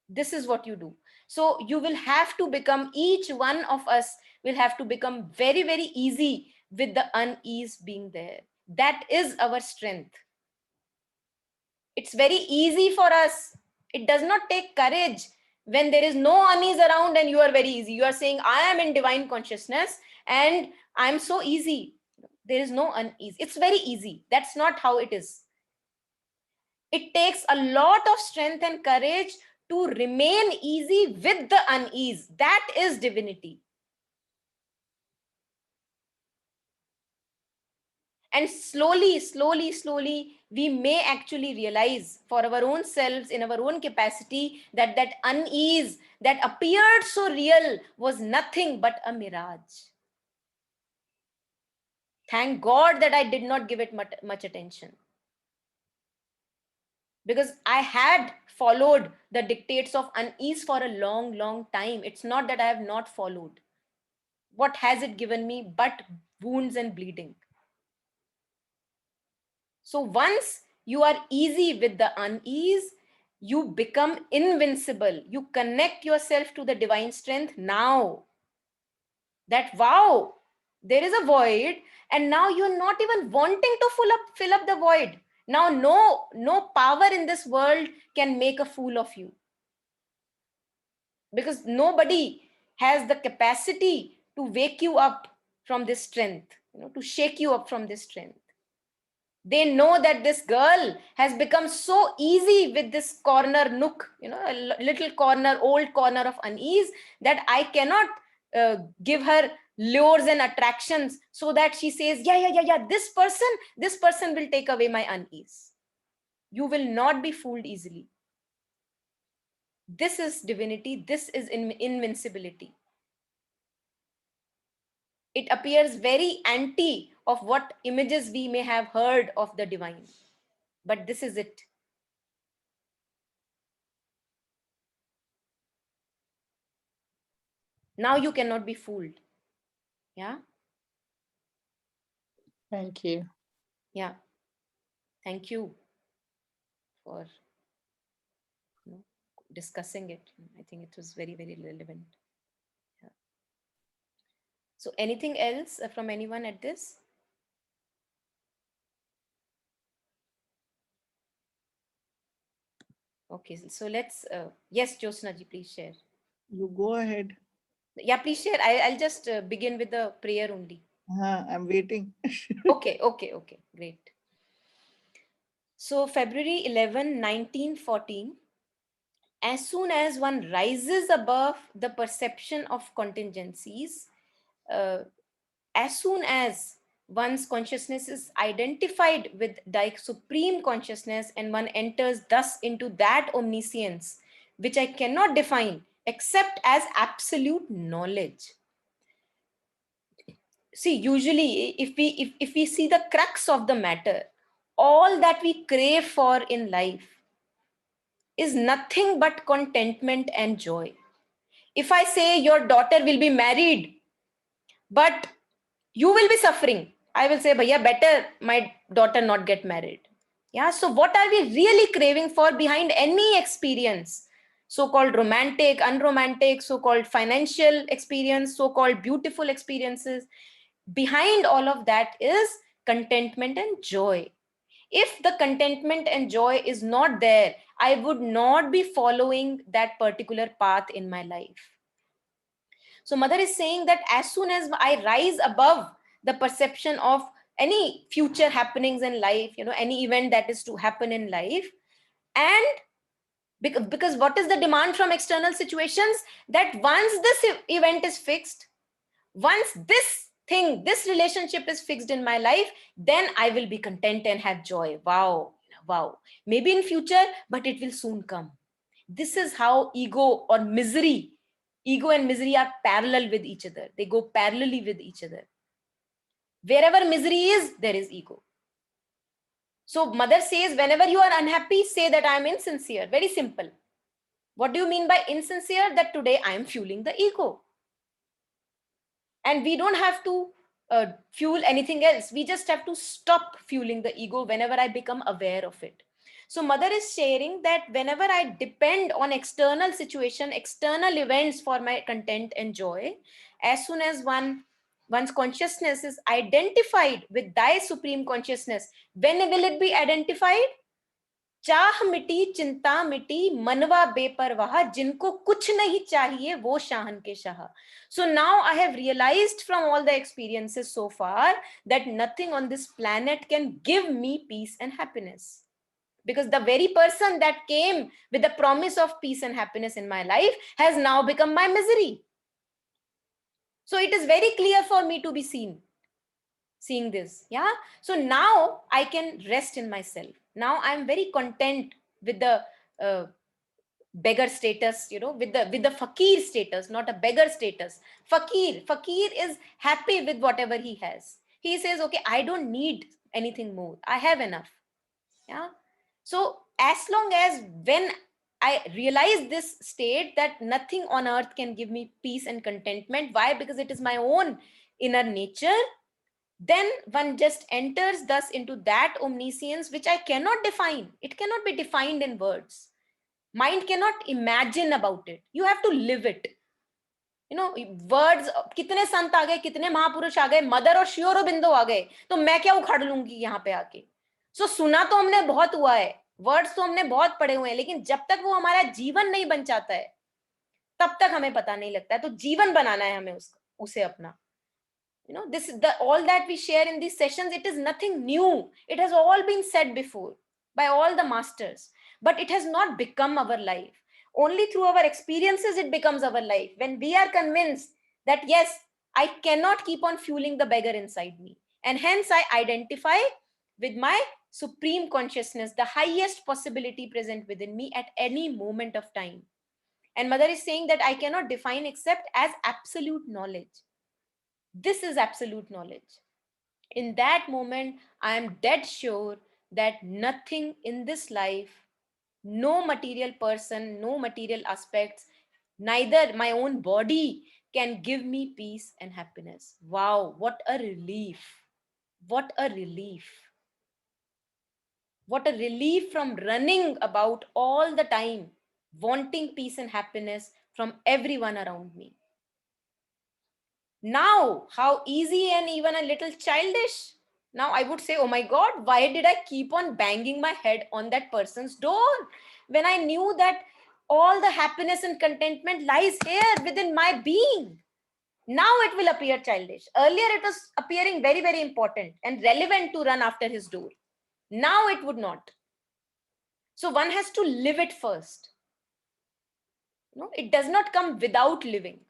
This is what you do. So you will have to become, each one of us will have to become very, very easy with the unease being there. That is our strength. It's very easy for us. It does not take courage when there is no unease around and you are very easy. You are saying, I am in divine consciousness and I'm so easy. There is no unease. It's very easy. That's not how it is. It takes a lot of strength and courage to remain easy with the unease. That is divinity. And slowly, slowly, slowly, we may actually realize for our own selves, in our own capacity, that that unease that appeared so real was nothing but a mirage. Thank God that I did not give it much attention, because I had followed the dictates of unease for a long time. It's not that I have not followed. What has it given me but wounds and bleeding? So once you are easy with the unease, you become invincible. You connect yourself to the divine strength now. That, wow, there is a void, and now you're not even wanting to fill up the void. Now no power in this world can make a fool of you, because nobody has the capacity to wake you up from this strength, to shake you up from this strength. They know that this girl has become so easy with this corner nook, a little corner, old corner of unease, that I cannot give her lures and attractions so that she says, yeah, this person will take away my unease. You will not be fooled easily. This is divinity. This is invincibility. It appears very anti of what images we may have heard of the divine. But this is it. Now you cannot be fooled. Yeah. Thank you. Yeah. Thank you for discussing it. I think it was very, very relevant. Yeah. So anything else from anyone at this? Okay, so let's, yes, Josna ji, please share. You go ahead. Yeah, please share. I'll just begin with the prayer only. I'm waiting. Okay, great. So February 11, 1914, as soon as one rises above the perception of contingencies, as soon as one's consciousness is identified with the supreme consciousness, and one enters thus into that omniscience, which I cannot define except as absolute knowledge. See, usually if we see the crux of the matter, all that we crave for in life is nothing but contentment and joy. If I say your daughter will be married, but you will be suffering, I will say, bhaiya, better my daughter not get married. Yeah. So what are we really craving for behind any experience? So-called romantic, unromantic, so-called financial experience, so-called beautiful experiences. Behind all of that is contentment and joy. If the contentment and joy is not there, I would not be following that particular path in my life. So mother is saying that as soon as I rise above the perception of any future happenings in life, any event that is to happen in life, and because what is the demand from external situations? That once this event is fixed, once this relationship is fixed in my life, then I will be content and have joy. Wow. Maybe in future, but it will soon come. This is how ego and misery are parallel with each other. They go parallelly with each other. Wherever misery is, there is ego. So mother says, whenever you are unhappy, say that I am insincere. Very simple. What do you mean by insincere? That today I am fueling the ego. And we don't have to fuel anything else. We just have to stop fueling the ego whenever I become aware of it. So mother is sharing that whenever I depend on external situation, external events for my content and joy, as soon as one's consciousness is identified with thy supreme consciousness, when will it be identified? चाह मिटी चिंता मिटी मनवा बेपरवाह जिनको कुछ नहीं चाहिए वो शाहन के Shah. So now I have realized from all the experiences so far that nothing on this planet can give me peace and happiness, because the very person that came with the promise of peace and happiness in my life has now become my misery. So it is very clear for me to be seen seeing this. Yeah. So now I can rest in myself. Now I'm very content with the beggar status, with the fakir status, not a beggar status. Fakir is happy with whatever he has. He says, okay, I don't need anything more, I have enough. Yeah. So as long as, when I realize this state, that nothing on earth can give me peace and contentment. Why? Because it is my own inner nature. Then one just enters thus into that omniscience which I cannot define. It cannot be defined in words. Mind cannot imagine about it. You have to live it. Words, कितने संत आ गए, कितने महापुरुष आ गए, mother और sure बिंदु आ गए, तो मैं क्या उखाड़ लूंगी यहाँ पे आके? सुना तो हमने बहुत हुआ है, वर्ड्स तो हमने बहुत पढ़े हुए हैं, लेकिन जब तक वो हमारा जीवन नहीं बन जाता है तब तक हमें पता नहीं लगता है. तो जीवन बनाना है हमें उसे अपना. This is all that we share in these sessions. It is nothing new. It has all been said before by all the masters, but it has not become our life. Only through our experiences it becomes our life. When we are convinced that yes, I cannot keep on fueling the beggar inside me, and hence I identify with my supreme consciousness, the highest possibility present within me at any moment of time. And Mother is saying that I cannot define except as absolute knowledge. This is absolute knowledge. In that moment, I am dead sure that nothing in this life, no material person, no material aspects, neither my own body can give me peace and happiness. Wow, what a relief! What a relief! What a relief from running about all the time, wanting peace and happiness from everyone around me. Now, how easy and even a little childish. Now I would say, oh my God, why did I keep on banging my head on that person's door when I knew that all the happiness and contentment lies here within my being? Now it will appear childish. Earlier it was appearing very, very important and relevant to run after his door. Now it would not. So one has to live it first. It does not come without living.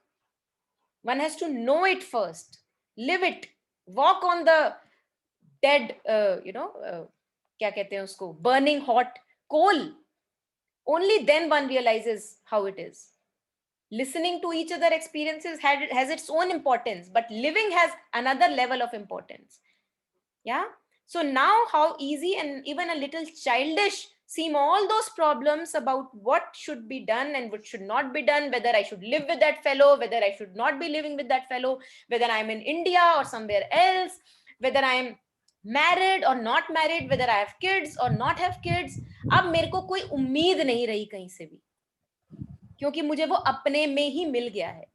One has to know it first, live it, walk on the dead, क्या कहते हैं उसको, burning hot coal. Only then one realizes how it is. Listening to each other experiences has its own importance, but living has another level of importance. Yeah. So now how easy and even a little childish seem all those problems about what should be done and what should not be done, whether I should live with that fellow, whether I should not be living with that fellow, whether I'm in India or somewhere else, whether I'm married or not married, whether I have kids or not have kids. अब मेरे को कोई उम्मीद नहीं रही कहीं से भी, क्योंकि मुझे वो अपने में ही मिल गया है.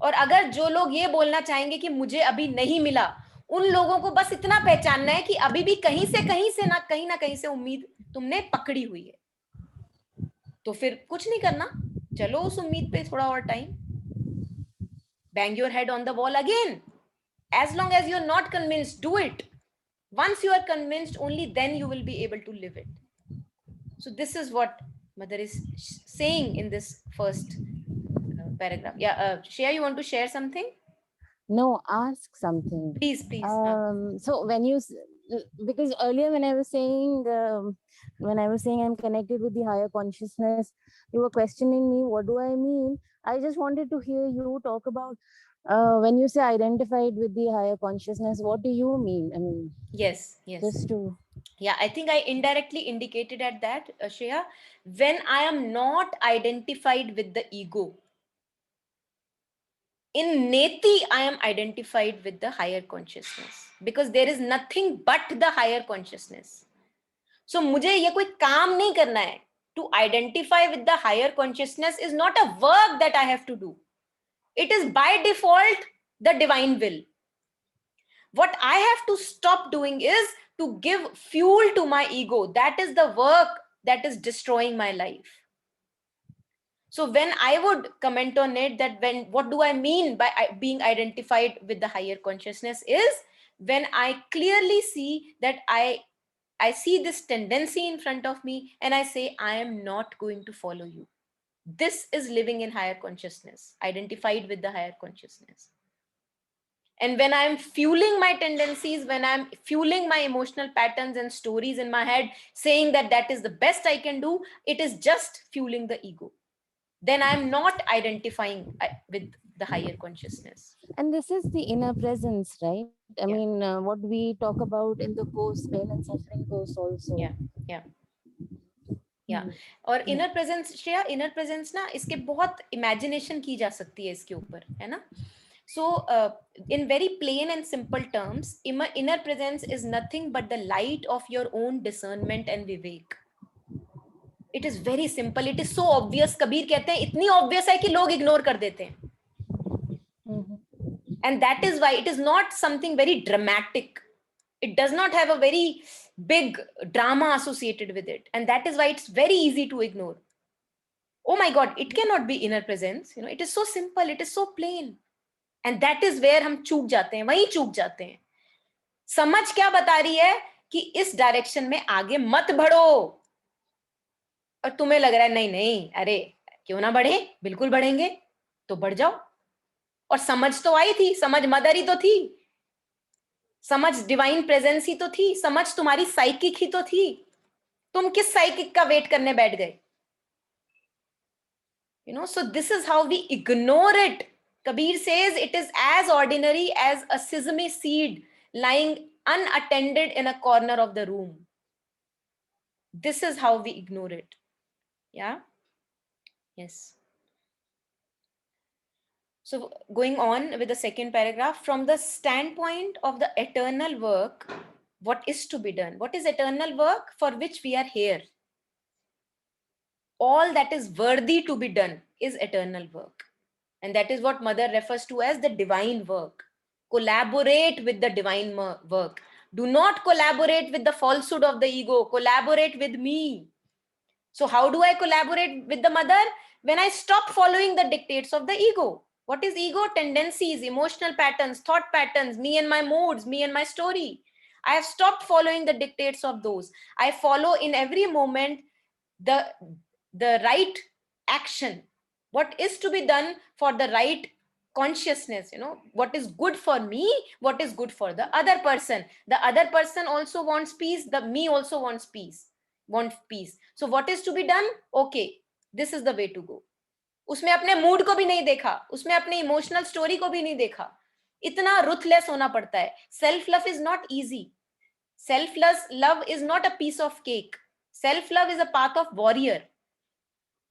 और अगर जो लोग ये बोलना चाहेंगे कि मुझे अभी नहीं मिला, उन लोगों को बस इतना पहचानना है कि अभी भी कहीं से ना कहीं से उम्मीद तुमने पकड़ी हुई है. तो फिर कुछ नहीं करना, चलो उस उम्मीद पे थोड़ा और time. Bang your head on the wall again. As long as you're not convinced, do it. Once you are convinced, only then you will be able to live it. So this is what Mother is saying in this first paragraph. Yeah, Shreya, you want to share something? No, ask something. Please. So when you, because earlier when I was saying I'm connected with the higher consciousness, you were questioning me, what do I mean? I just wanted to hear you talk about when you say identified with the higher consciousness, what do you mean? I mean, yes. just to... Yeah, I think I indirectly indicated at that, Shreya, when I am not identified with the ego. In Neti, I am identified with the higher consciousness because there is nothing but the higher consciousness. So मुझे ये कोई काम नहीं करना है. To identify with the higher consciousness is not a work that I have to do. It is by default the divine will. What I have to stop doing is to give fuel to my ego. That is the work that is destroying my life. So when I would comment on it, that what do I mean by being identified with the higher consciousness is when I clearly see that I see this tendency in front of me and I say, I am not going to follow you. This is living in higher consciousness, identified with the higher consciousness. And when I'm fueling my tendencies, when I'm fueling my emotional patterns and stories in my head, saying that that is the best I can do, it is just fueling the ego. Then I'm not identifying with the higher consciousness. And this is the inner presence, right? I Yeah. mean, what we talk about in the course, pain and suffering course also. Yeah, yeah. या और inner presence, Shreya, inner presence ना इसके बहुत imagination की जा सकती है इसके ऊपर, है ना. So in very plain and simple terms, inner presence is nothing but the light of your own discernment and vivek. It is very simple, it is so obvious. Kabir कहते हैं इतनी obvious है कि लोग ignore कर देते हैं. And that is why it is not something very dramatic. It does not have a very big drama associated with it, and that is why it's very easy to ignore. Oh my god, it cannot be inner presence, you know, it is so simple, it is so plain. And that is where हम चूक जाते हैं, वहीं चूक जाते हैं. समझ क्या बता रही है कि इस डायरेक्शन में आगे मत बढ़ो, और तुम्हें लग रहा है नहीं नहीं, अरे क्यों ना बढ़े, बिल्कुल बढ़ेंगे, तो बढ़ जाओ. और समझ तो आई थी, समझ मदर ही तो थी, समझ डिवाइन प्रेजेंस ही तो थी, समझ तुम्हारी साइकिक ही तो थी. तुम किस साइकिक का वेट करने बैठ गए? You know, so this is how we ignore it. Kabir says it is as ordinary as a sesame seed lying unattended in a corner of the room. This is how we ignore it. Yeah? Yes. So going on with the second paragraph, from the standpoint of the eternal work, what is to be done? What is eternal work for which we are here? All that is worthy to be done is eternal work. And that is what Mother refers to as the divine work. Collaborate with the divine work. Do not collaborate with the falsehood of the ego. Collaborate with me. So how do I collaborate with the Mother? When I stop following the dictates of the ego. What is ego? Tendencies, emotional patterns, thought patterns, me and my moods, me and my story. I have stopped following the dictates of those. I follow in every moment the right action, what is to be done for the right consciousness, you know, what is good for me, what is good for the other person. The other person also wants peace, the me also wants peace. So what is to be done? Okay, this is the way to go. उसमें अपने mood को भी नहीं देखा, उसमें अपने emotional story को भी नहीं देखा. इतना रुथलेस होना पड़ता है. Self love is not easy. Self love is not a piece of cake. Self love is a path of warrior.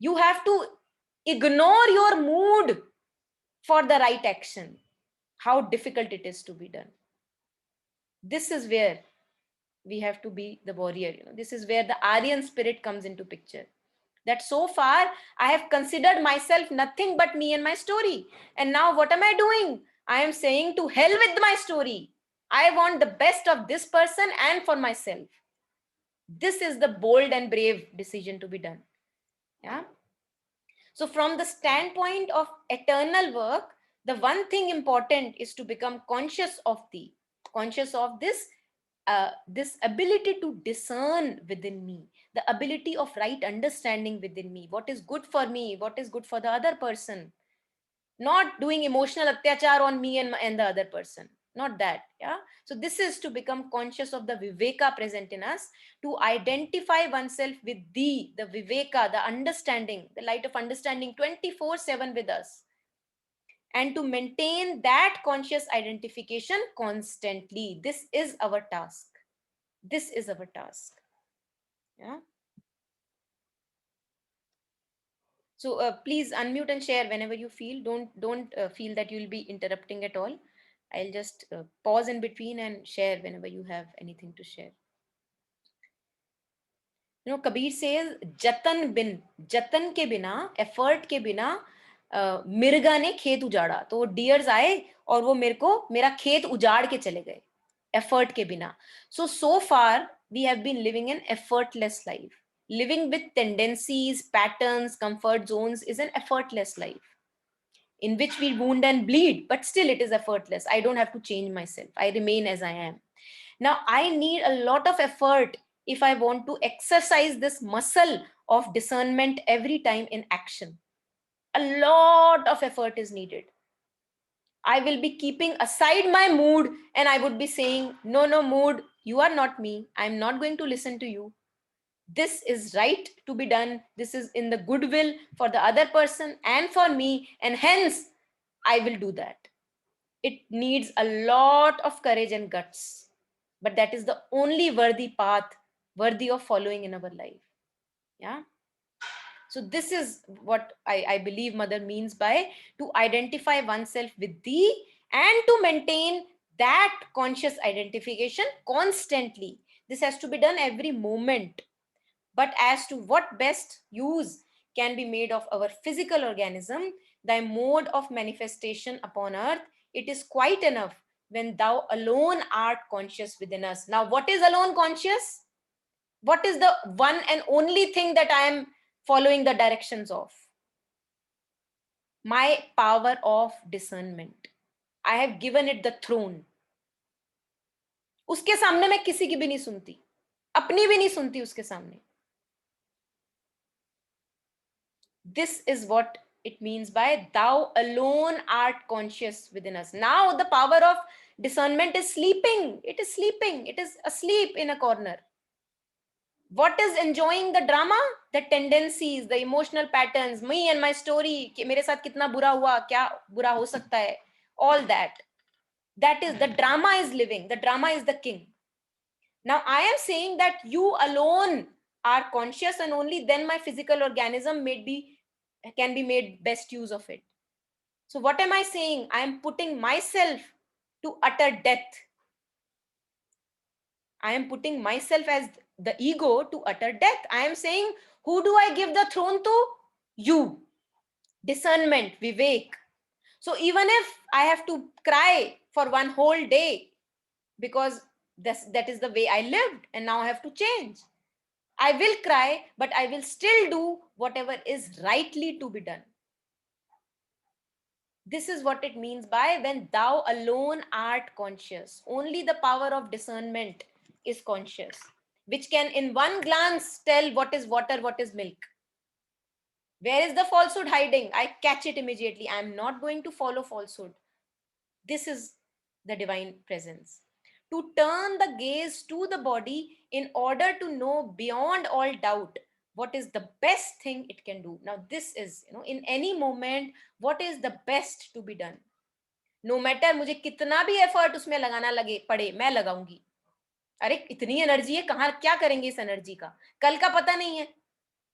You have to ignore your mood for the right action. How difficult it is to be done. This is where we have to be the warrior. You know, this is where the Aryan spirit comes into picture. That so far I have considered myself nothing but me and my story. And now what am I doing? I am saying to hell with my story. I want the best of this person and for myself. This is the bold and brave decision to be done. Yeah. So from the standpoint of eternal work, the one thing important is to become conscious of this this ability to discern within me, the ability of right understanding within me, what is good for me, what is good for the other person, not doing emotional atyachar on me and the other person, not that. Yeah. So this is to become conscious of the viveka present in us, to identify oneself with the viveka, the understanding, the light of understanding 24/7 with us, and to maintain that conscious identification constantly. This is our task. This is our task. Yeah. So please unmute and share whenever you feel. Don't feel that you'll be interrupting at all. I'll just pause in between and share whenever you have anything to share. You know, Kabir says, जतन के बिना, effort के बिना मिर्गा ने खेत उजाड़ा. तो वो deers आए और वो मेरा खेत उजाड़ के चले गए. Effort के बिना. So far we have been living an effortless life. Living with tendencies, patterns, comfort zones is an effortless life in which we wound and bleed, but still it is effortless. I don't have to change myself. I remain as I am. Now I need a lot of effort if I want to exercise this muscle of discernment every time in action. A lot of effort is needed. I will be keeping aside my mood and I would be saying, no, no, mood, you are not me. I'm not going to listen to you. This is right to be done. This is in the goodwill for the other person and for me. And hence, I will do that. It needs a lot of courage and guts. But that is the only worthy path worthy of following in our life. Yeah. So this is what I believe mother means by to identify oneself with thee and to maintain that conscious identification constantly. This has to be done every moment. But as to what best use can be made of our physical organism, thy mode of manifestation upon earth, it is quite enough when thou alone art conscious within us. Now, what is alone conscious? What is the one and only thing that I am following the directions of? My power of discernment. I have given it the throne. उसके सामने मैं किसी की भी नहीं सुनती, अपनी भी नहीं सुनती उसके सामने. This is what it means by thou alone art conscious within us. Now the power of discernment is sleeping. It is sleeping. It is asleep in a corner. What is enjoying the drama? The tendencies, the emotional patterns, me and my story, कि मेरे साथ कितना बुरा हुआ, क्या बुरा हो सकता है, all that. That is, the drama is living. The drama is the king. Now I am saying that you alone are conscious and only then my physical organism can be made best use of it. So what am I saying? I am putting myself to utter death. I am putting myself as the ego to utter death. I am saying, who do I give the throne to? You. Discernment, Vivek. So even if I have to cry for one whole day because that is the way I lived and now I have to change, I will cry, but I will still do whatever is rightly to be done. This is what it means by when thou alone art conscious. Only the power of discernment is conscious, which can in one glance tell what is water, what is milk. Where is the falsehood hiding? I catch it immediately. I am not going to follow falsehood. This is the divine presence. To turn the gaze to the body in order to know beyond all doubt what is the best thing it can do. Now, this is, in any moment, what is the best to be done. No matter मुझे कितना भी effort उसमें लगाना लगे पड़े, मैं लगाऊंगी. अरे इतनी एनर्जी है, कहाँ क्या करेंगे इस एनर्जी का, कल का पता नहीं है.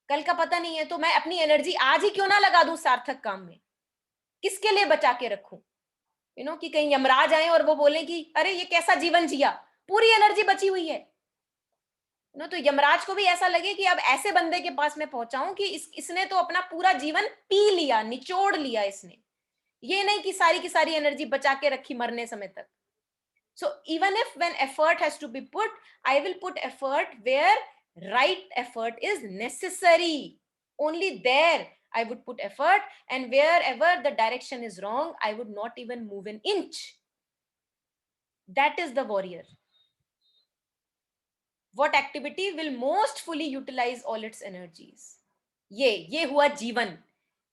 कल का पता नहीं है तो मैं अपनी एनर्जी आज ही क्यों ना लगा दूं सार्थक काम में. किसके लिए बचा के रखूं? कि कहीं यमराज आए और वो बोले कि अरे ये कैसा जीवन जिया, पूरी एनर्जी बची हुई है. तो यमराज को भी ऐसा लगे कि अब ऐसे बंदे के पास मैं पहुंचाऊं कि इसने तो अपना पूरा जीवन पी लिया, निचोड़ लिया इसने. ये नहीं कि सारी की सारी एनर्जी बचा के रखी मरने समय तक. So even if when effort has to be put, I will put effort where right effort is necessary. Only there I would put effort, and wherever the direction is wrong, I would not even move an inch. That is the warrior. What activity will most fully utilize all its energies? ये हुआ जीवन,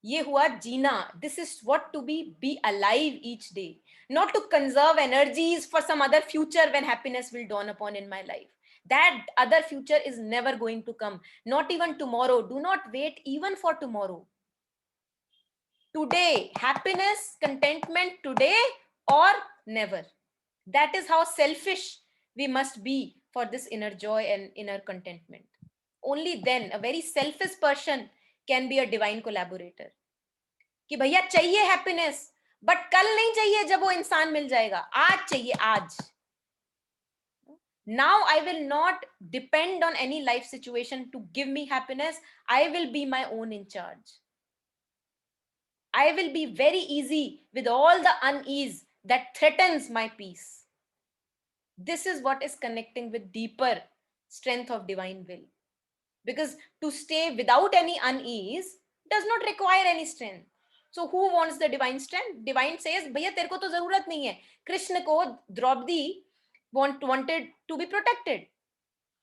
ये हुआ जीना. This is what to be alive each day. Not to conserve energies for some other future when happiness will dawn upon in my life. That other future is never going to come. Not even tomorrow. Do not wait even for tomorrow. Today, happiness, contentment today or never. That is how selfish we must be for this inner joy and inner contentment. Only then a very selfish person can be a divine collaborator. कि भैया चाहिए happiness, but कल नहीं चाहिए जब वो इंसान मिल जाएगा, आज चाहिए आज. Now I will not depend on any life situation to give me happiness. I will be my own in charge. I will be very easy with all the unease that threatens my peace. This is what is connecting with deeper strength of divine will. Because to stay without any unease does not require any strength. So who wants the divine strength? Divine says, भैया तेरे को तो जरूरत नहीं है. कृष्ण को Draupadi wanted to be protected.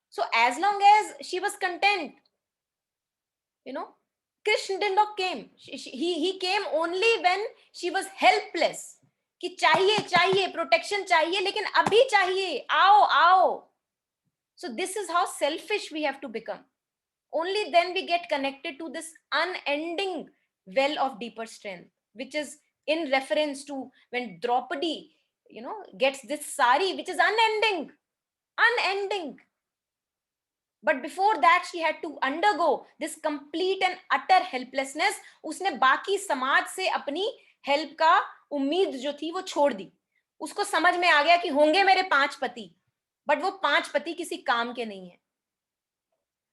So as long as she was content, Krishna did not came. He came only when she was helpless. कि चाहिए चाहिए प्रोटेक्शन चाहिए, लेकिन अभी चाहिए, आओ आओ. So this is how selfish we have to become. Only then we get connected to this unending well of deeper strength, which is in reference to when Draupadi, gets this sari, which is unending, unending. But before that, she had to undergo this complete and utter helplessness. उसने बाकी समाज से अपनी help का उम्मीद जो थी वो छोड़ दी. उसको समझ में आ गया कि होंगे मेरे 5 पति, बट वो 5 पति किसी काम के नहीं है.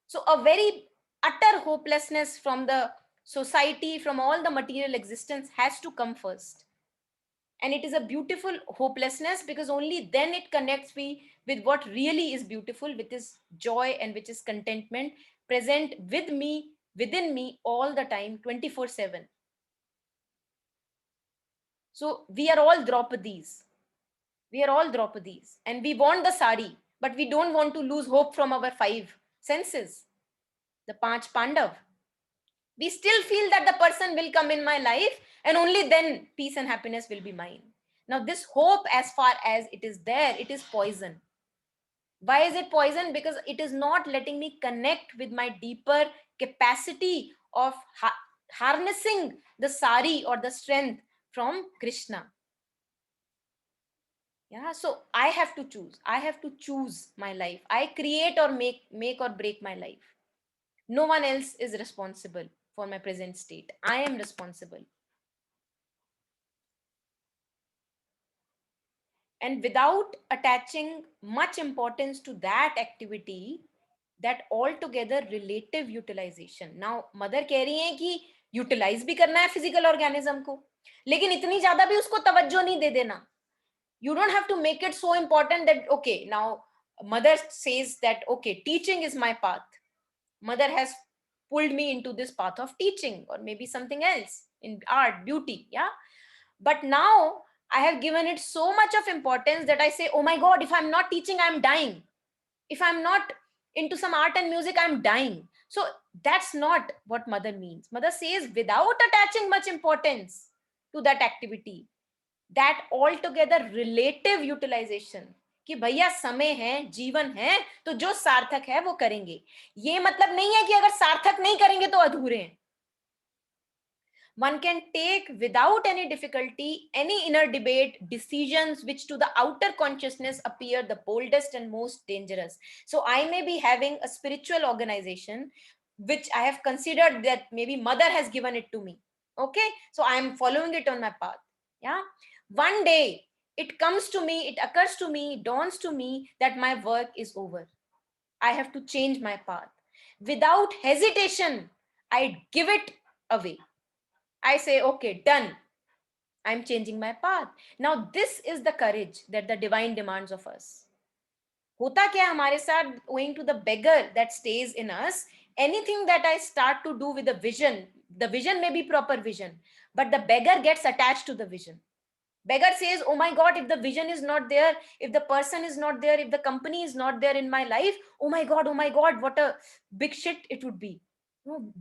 So a very utter hopelessness from the society, from all the material existence, has to come first. And it is a beautiful hopelessness, because only then it connects me with what really is beautiful, which is joy and which is contentment, present with me, within me all the time, 24/7. So we are all Draupadis. We are all Draupadis. And we want the sari, but we don't want to lose hope from our 5 senses. The Panch Pandav. We still feel that the person will come in my life, and only then peace and happiness will be mine. Now, this hope, as far as it is there, it is poison. Why is it poison? Because it is not letting me connect with my deeper capacity of harnessing the sari or the strength from Krishna. Yeah, so I have to choose. I have to choose my life. I create or make or break my life. No one else is responsible for my present state. I am responsible. And without attaching much importance to that activity, that altogether relative utilization. Now, mother कह रही हैं कि utilize भी करना है physical organism को, लेकिन इतनी ज्यादा भी उसको तवज्जो नहीं दे देना. You don't have to make it so important that, okay, now mother says that, okay, teaching is my path. Mother has pulled me into this path of teaching, or maybe something else in art, beauty. Yeah. But now I have given it so much of importance that I say, oh my God, if I'm not teaching, I'm dying. If I'm not into some art and music, I'm dying. So that's not what mother means. Mother says, without attaching much importance to that activity, that altogether relative utilization, कि भैया समय है, जीवन है, तो जो सार्थक है वो करेंगे. ये मतलब नहीं है कि अगर सार्थक नहीं करेंगे तो अधूरे हैं. One can take without any difficulty any inner debate decisions which to the outer consciousness appear the boldest and most dangerous. So I may be having a spiritual organization which I have considered that maybe mother has given it to me. Okay, so I am following it on my path. Yeah, one day it comes to me, it occurs to me, it dawns to me that my work is over. I have to change my path. Without hesitation, I give it away. I say, okay, done. I'm changing my path. Now, this is the courage that the divine demands of us. होता क्या हमारे साथ, owing to the beggar that stays in us, anything that I start to do with the vision may be proper vision, but the beggar gets attached to the vision. Beggar says, oh my God, if the vision is not there, if the person is not there, if the company is not there in my life, oh my God, what a big shit it would be.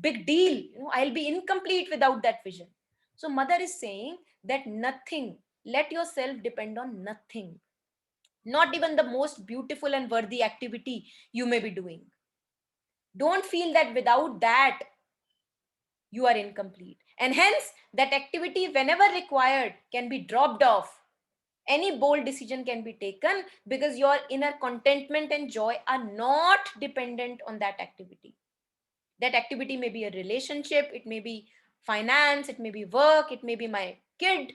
Big deal. I'll be incomplete without that vision. So mother is saying that nothing, let yourself depend on nothing. Not even the most beautiful and worthy activity you may be doing. Don't feel that without that you are incomplete. And hence, that activity, whenever required, can be dropped off. Any bold decision can be taken because your inner contentment and joy are not dependent on that activity. That activity may be a relationship, it may be finance, it may be work, it may be my kid,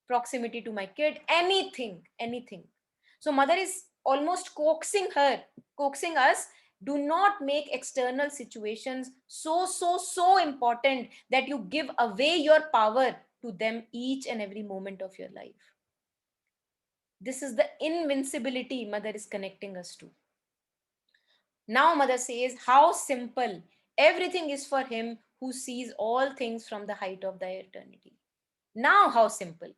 proximity to my kid, anything. So mother is almost coaxing us, do not make external situations so important that you give away your power to them each and every moment of your life. This is the invincibility mother is connecting us to. Now mother says, how simple. Everything is for him who sees all things from the height of the eternity. Now how simple.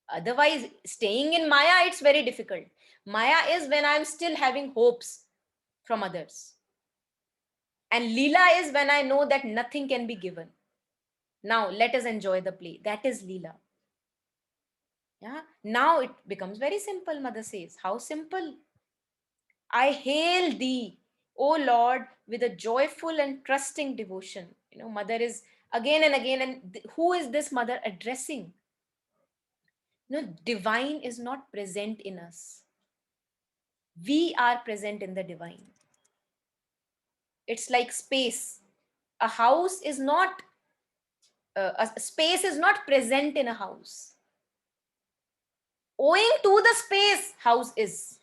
Otherwise, staying in Maya, it's very difficult. Maya is when I'm still having hopes from others. And Leela is when I know that nothing can be given. Now let us enjoy the play. That is Leela. Yeah. Now it becomes very simple, mother says. How simple? I hail thee, O Lord, with a joyful and trusting devotion. Mother is again and again, and who is this mother addressing? Divine is not present in us. We are present in the divine. It's like space. A house is not, a space is not present in a house. Owing to the space, house is.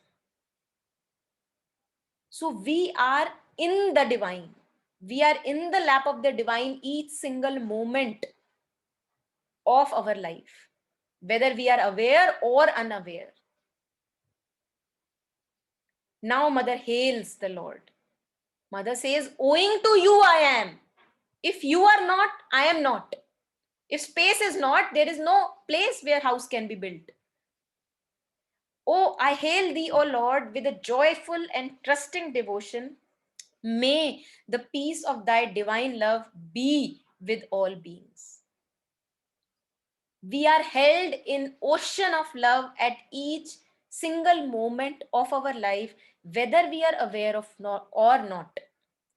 So we are in the divine. We are in the lap of the divine each single moment of our life, whether we are aware or unaware. Now, mother hails the Lord. Mother says, owing to you, I am. If you are not, I am not. If space is not, there is no place where house can be built. Oh, I hail thee, O Lord, with a joyful and trusting devotion. May the peace of thy divine love be with all beings. We are held in ocean of love at each single moment of our life, whether we are aware of or not.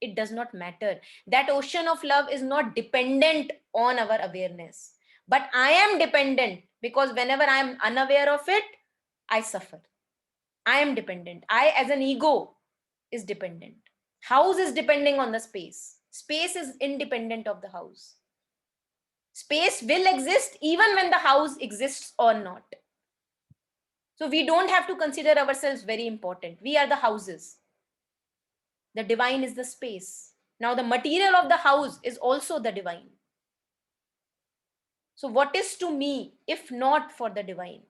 It does not matter. That ocean of love is not dependent on our awareness. But I am dependent, because whenever I am unaware of it, I suffer. I am dependent. I, as an ego, is dependent. House is depending on the space. Space is independent of the house. Space will exist even when the house exists or not. So we don't have to consider ourselves very important. We are the houses. The divine is the space. Now the material of the house is also the divine. So what is to me if not for the divine?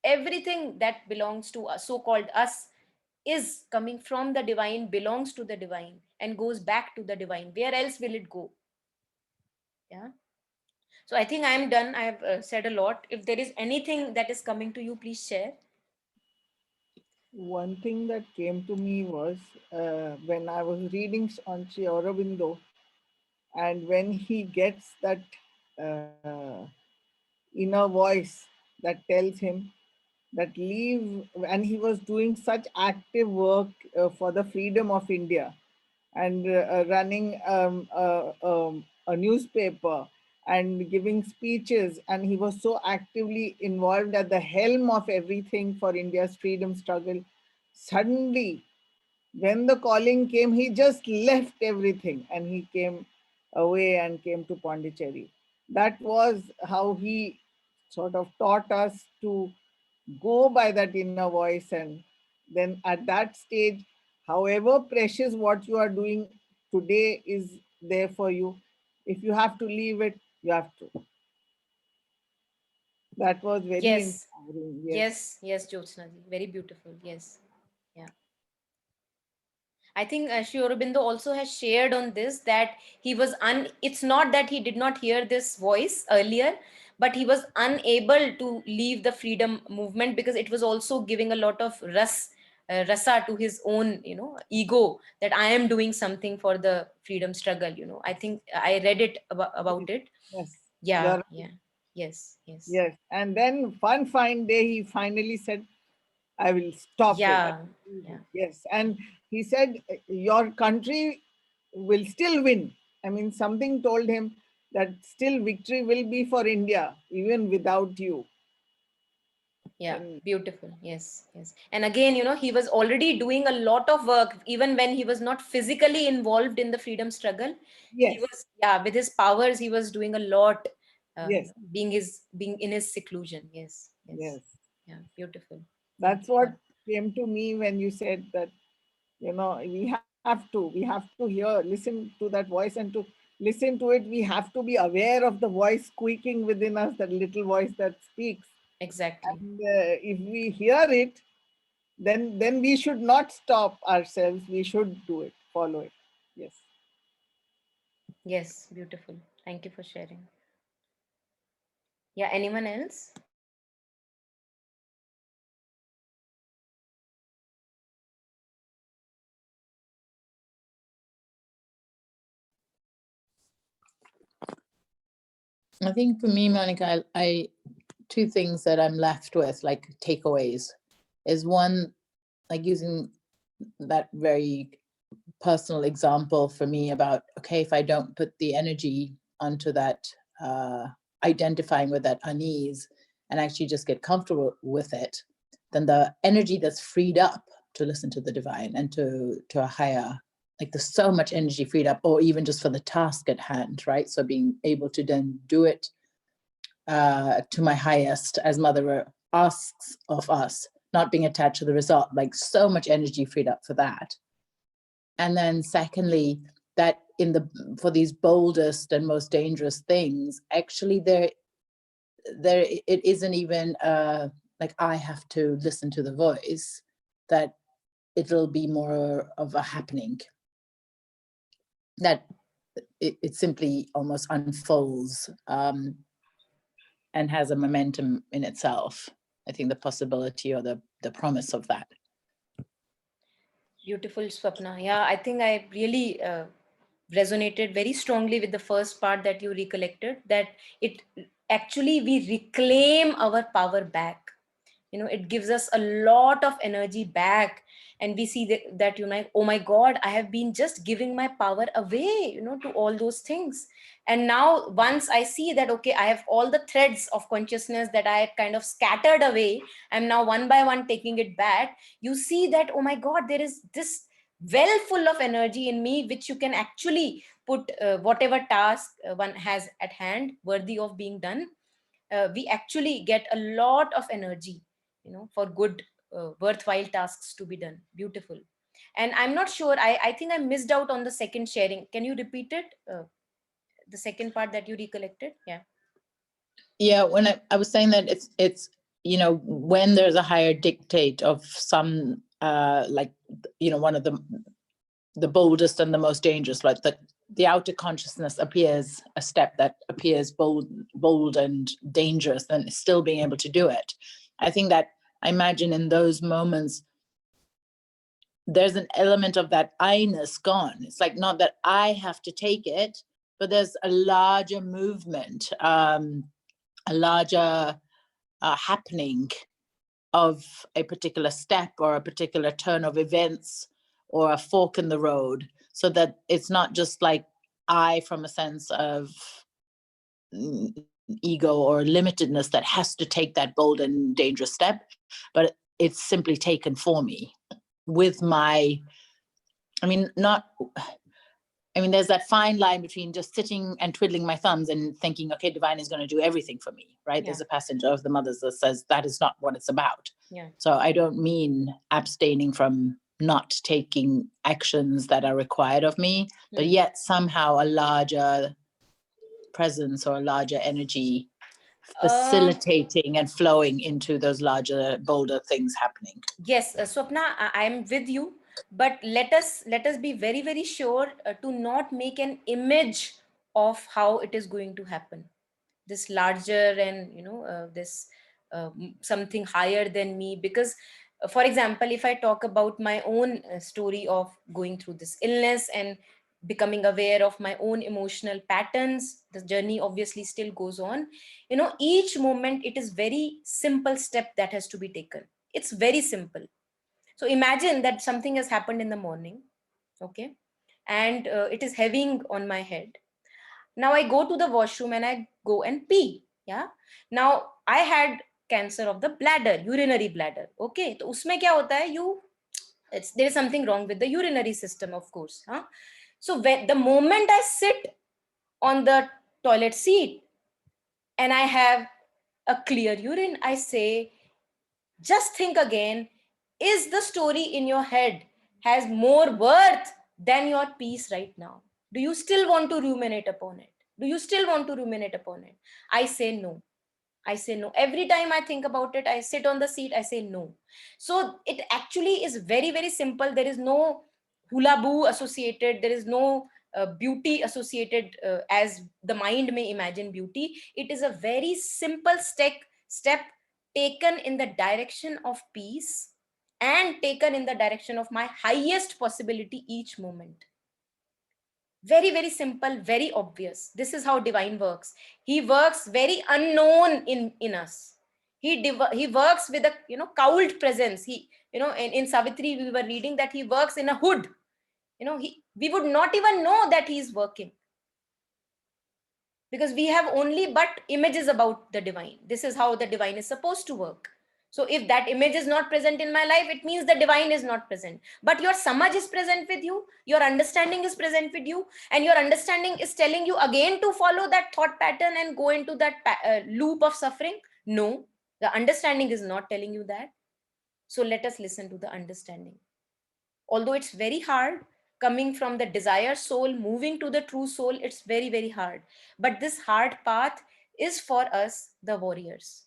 Everything that belongs to us, so-called us, is coming from the divine, belongs to the divine, and goes back to the divine. Where else will it go? Yeah. So I think I am done. I have said a lot. If there is anything that is coming to you, please share. One thing that came to me was when I was reading on Sri Aurobindo, and when he gets that uh, inner voice that tells him that leave, and he was doing such active work for the freedom of India, and running a newspaper and giving speeches, and he was so actively involved at the helm of everything for India's freedom struggle. Suddenly, when the calling came, he just left everything and he came away and came to Pondicherry. That was how he sort of taught us to go by that inner voice. And then at that stage, however precious what you are doing today is there for you, if you have to leave it, you have to. That was very Yes. inspiring. Yes, Jyotsna ji. Very beautiful. Yes. Yeah. I think Sri Aurobindo also has shared on this that he was it's not that he did not hear this voice earlier, but he was unable to leave the freedom movement because it was also giving a lot of rasa to his own, ego, that I am doing something for the freedom struggle. I think I read it about it. Yes, Yeah, you're yeah. Yes. yes. And then one fine day, he finally said, I will stop it. Yeah, yeah. Yes. And he said, your country will still win. I mean, something told him that still victory will be for India, even without you. Yeah, And beautiful. Yes. And again, he was already doing a lot of work, even when he was not physically involved in the freedom struggle. He yes, was, yeah, with his powers, he was doing a lot, yes, being in his seclusion. Yes. yes. Yeah, beautiful. Thank That's you. what Yeah. came to me when you said that, we have to hear, listen to that voice, and to listen to it, we have to be aware of the voice squeaking within us, that little voice that speaks. Exactly. And if we hear it, then we should not stop ourselves. We should do it, follow it. Yes. Yes, beautiful. Thank you for sharing. Yeah, anyone else? I think for me, Monica, I two things that I'm left with, like takeaways, is one, like using that very personal example for me about, okay, if I don't put the energy onto that, identifying with that unease and actually just get comfortable with it, then the energy that's freed up to listen to the divine and to a higher, like there's so much energy freed up, or even just for the task at hand, right? So being able to then do it to my highest, as Mother asks of us, not being attached to the result, like so much energy freed up for that. And then secondly, that for these boldest and most dangerous things, actually there it isn't even like I have to listen to the voice, that it'll be more of a happening, that it simply almost unfolds and has a momentum in itself. I think the possibility or the promise of that. Beautiful, Swapna. Yeah, I think I really resonated very strongly with the first part that you recollected, that it actually, we reclaim our power back. You know, it gives us a lot of energy back, and we see that you know, oh my God, I have been just giving my power away, you know, to all those things. And now once I see that, okay, I have all the threads of consciousness that I had kind of scattered away, I'm now one by one taking it back. You see that, oh my God, there is this well full of energy in me, which you can actually put whatever task one has at hand worthy of being done. We actually get a lot of energy, you know, for good worthwhile tasks to be done. Beautiful. And I'm not sure, I think I missed out on the second sharing. Can you repeat it, the second part that you recollected? Yeah, when I was saying that it's you know, when there's a higher dictate of some like, you know, one of the boldest and the most dangerous, like the outer consciousness appears a step that appears bold and dangerous, and still being able to do it. I think that, I imagine in those moments there's an element of that I-ness gone. It's like, not that I have to take it, but there's a larger movement, a larger happening of a particular step or a particular turn of events or a fork in the road, so that it's not just like I, from a sense of ego or limitedness, that has to take that bold and dangerous step, but it's simply taken for me with my, there's that fine line between just sitting and twiddling my thumbs and thinking, okay, divine is going to do everything for me, right? Yeah. There's a passage of the Mothers that says that is not what it's about. Yeah. So I don't mean abstaining from not taking actions that are required of me, but yet somehow a larger presence or a larger energy facilitating and flowing into those larger, bolder things happening. Yes, Swapna, I'm with you, but let us be very, very sure to not make an image of how it is going to happen. This larger and, you know, this something higher than me. Because, for example, if I talk about my own story of going through this illness and becoming aware of my own emotional patterns, the journey obviously still goes on. You know, each moment, it is very simple step that has to be taken. It's very simple. So imagine that something has happened in the morning, okay, and it is heaving on my head. Now I go to the washroom and I go and pee. Yeah. Now I had cancer of the bladder, urinary bladder. Okay. तो उसमें क्या होता है? There is something wrong with the urinary system, of course. Huh? So when the moment I sit on the toilet seat and I have a clear urine, I say, just think again, is the story in your head has more worth than your peace right now? Do you still want to ruminate upon it? Do you still want to ruminate upon it? I say no. I say no. Every time I think about it, I sit on the seat, I say no. So it actually is very, very simple. There is no hula boo associated. There is no beauty associated as the mind may imagine beauty. It is a very simple step taken in the direction of peace and taken in the direction of my highest possibility each moment. Very, very simple, very obvious. This is how divine works. He works very unknown in us. He works with a cowled presence. He in Savitri we were reading that he works in a hood. We would not even know that he is working, because we have only but images about the divine. This is how the divine is supposed to work. So if that image is not present in my life, it means the divine is not present. But your samaj is present with you, your understanding is present with you, and your understanding is telling you again to follow that thought pattern and go into that loop of suffering. No, the understanding is not telling you that. So let us listen to the understanding. Although it's very hard, coming from the desire soul moving to the true soul, it's very, very hard. But this hard path is for us, the warriors.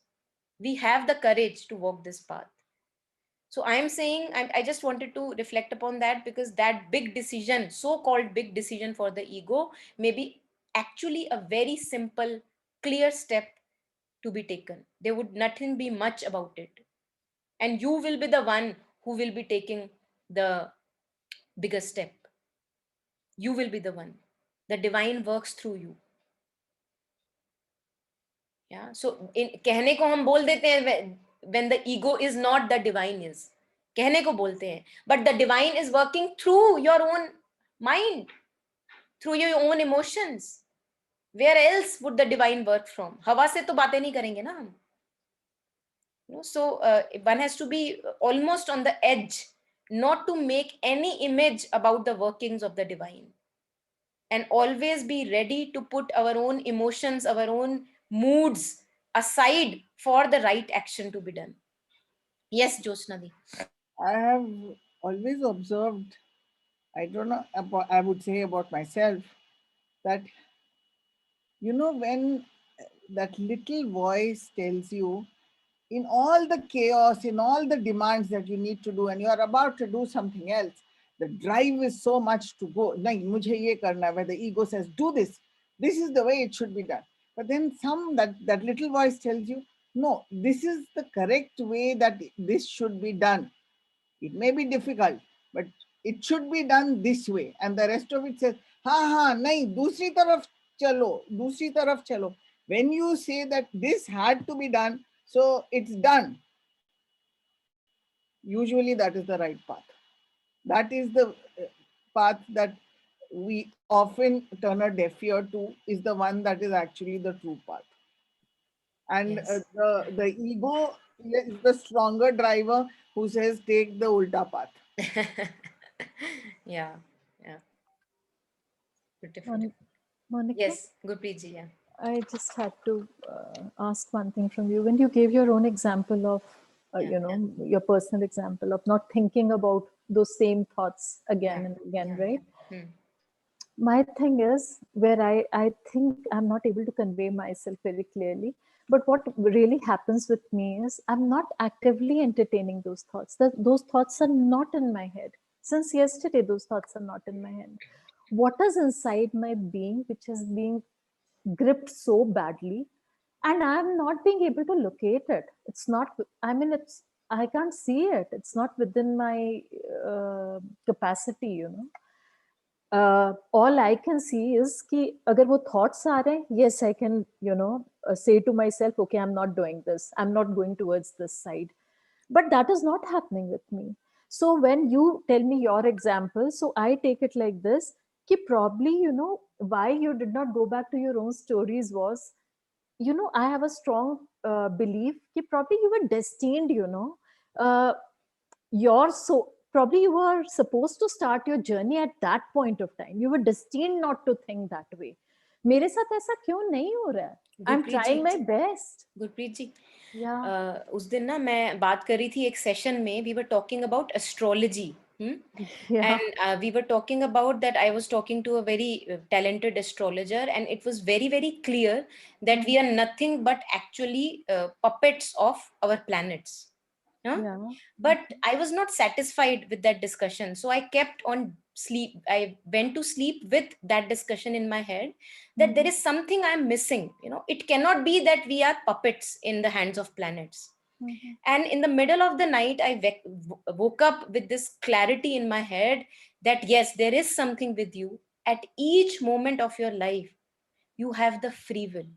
We have the courage to walk this path. So I am saying, I just wanted to reflect upon that, because that big decision, so-called big decision for the ego, may be actually a very simple, clear step to be taken. There would nothing be much about it. And you will be the one who will be taking the bigger step. You will be the one. The divine works through you. Yeah. So कहने को हम बोल देते हैं when the ego is not, the divine is. कहने को बोलते हैं. But the divine is working through your own mind, through your own emotions. Where else would the divine work from? हवा से तो बातें नहीं करेंगे ना हम. So one has to be almost on the edge, not to make any image about the workings of the divine. And always be ready to put our own emotions, our own moods aside for the right action to be done. Yes, Joshnadi. I have always observed, I don't know, I would say about myself, that, when that little voice tells you, in all the chaos, in all the demands that you need to do, and you are about to do something else, the drive is so much to go. Nahi, mujhe ye karna, where the ego says, do this. This is the way it should be done. But then that little voice tells you, no, this is the correct way that this should be done. It may be difficult, but it should be done this way. And the rest of it says, ha, nahi, dusri taraf chalo. When you say that this had to be done, so it's done, usually that is the right path. That is the path that we often turn a deaf ear to, is the one that is actually the true path. And Yes. the ego is the stronger driver who says, take the ulta path. Yeah. Beautiful. Monica? Yes, Gurpreet ji, yeah. I just had to ask one thing from you. When you gave your own example of, your personal example of not thinking about those same thoughts again and again, right? My thing is where I think I'm not able to convey myself very clearly. But what really happens with me is I'm not actively entertaining those thoughts. Those thoughts are not in my head. Since yesterday, those thoughts are not in my head. What is inside my being, which is being gripped so badly, and I'm not being able to locate it. It's not, I can't see it. It's not within my capacity, all I can see is कि अगर वो thoughts आ रहे हैं, yes, I can, say to myself, okay, I'm not doing this. I'm not going towards this side. But that is not happening with me. So when you tell me your example, so I take it like this, कि probably, why you did not go back to your own stories was, I have a strong belief कि probably you were destined, uh, you're so probably you were supposed to start your journey at that point of time. You were destined not to think that way. मेरे साथ ऐसा क्यों नहीं हो रहा है? I'm trying my best. Gurpreet ji, Yeah. उस दिन ना मैं बात कर रही थी एक सेशन में, we were talking about astrology. Yeah. And we were talking about that. I was talking to a very talented astrologer, and it was very, very clear that we are nothing but actually puppets of our planets. Yeah. But I was not satisfied with that discussion, so I kept on sleep. I went to sleep with that discussion in my head, that there is something I'm missing. It cannot be that we are puppets in the hands of planets. And in the middle of the night, I woke up with this clarity in my head that yes, there is something with you. At each moment of your life, you have the free will.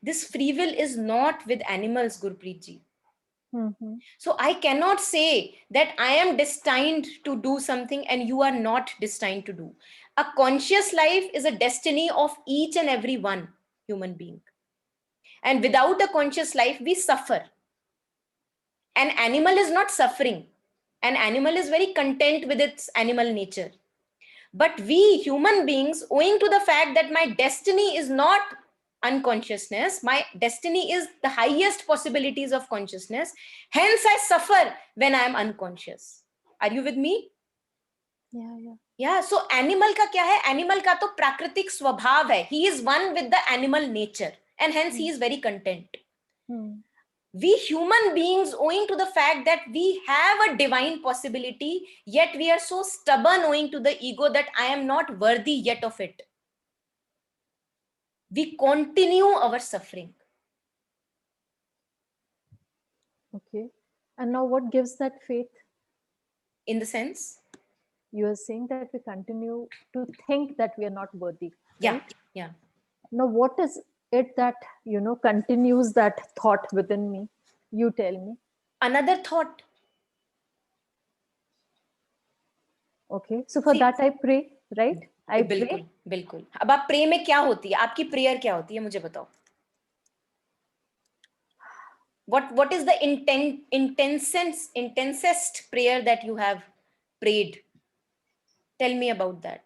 This free will is not with animals, Gurpreet ji. Mm-hmm. So I cannot say that I am destined to do something and you are not destined to do. A conscious life is a destiny of each and every one human being. And without a conscious life, we suffer. An animal is not suffering. An animal is very content with its animal nature. But we human beings, owing to the fact that my destiny is not unconsciousness, my destiny is the highest possibilities of consciousness, hence I suffer when I am unconscious. Are you with me? Yeah, so animal का क्या है? Animal का तो प्राकृतिक स्वभाव है. He is one with the animal nature and hence he is very content. We human beings, owing to the fact that we have a divine possibility, yet we are so stubborn owing to the ego that I am not worthy yet of it. We continue our suffering. Okay. And now what gives that faith? In the sense? You are saying that we continue to think that we are not worthy. Yeah, right? yeah. Now, what is it that, continues that thought within me? You tell me. Another thought. Okay. So for that I pray, right? I बिल्कुल, pray. बिल्कुल. अब आप pray में क्या होती है? आपकी prayer क्या होती है? मुझे बताओ. What is the intensest prayer that you have prayed? Tell me about that.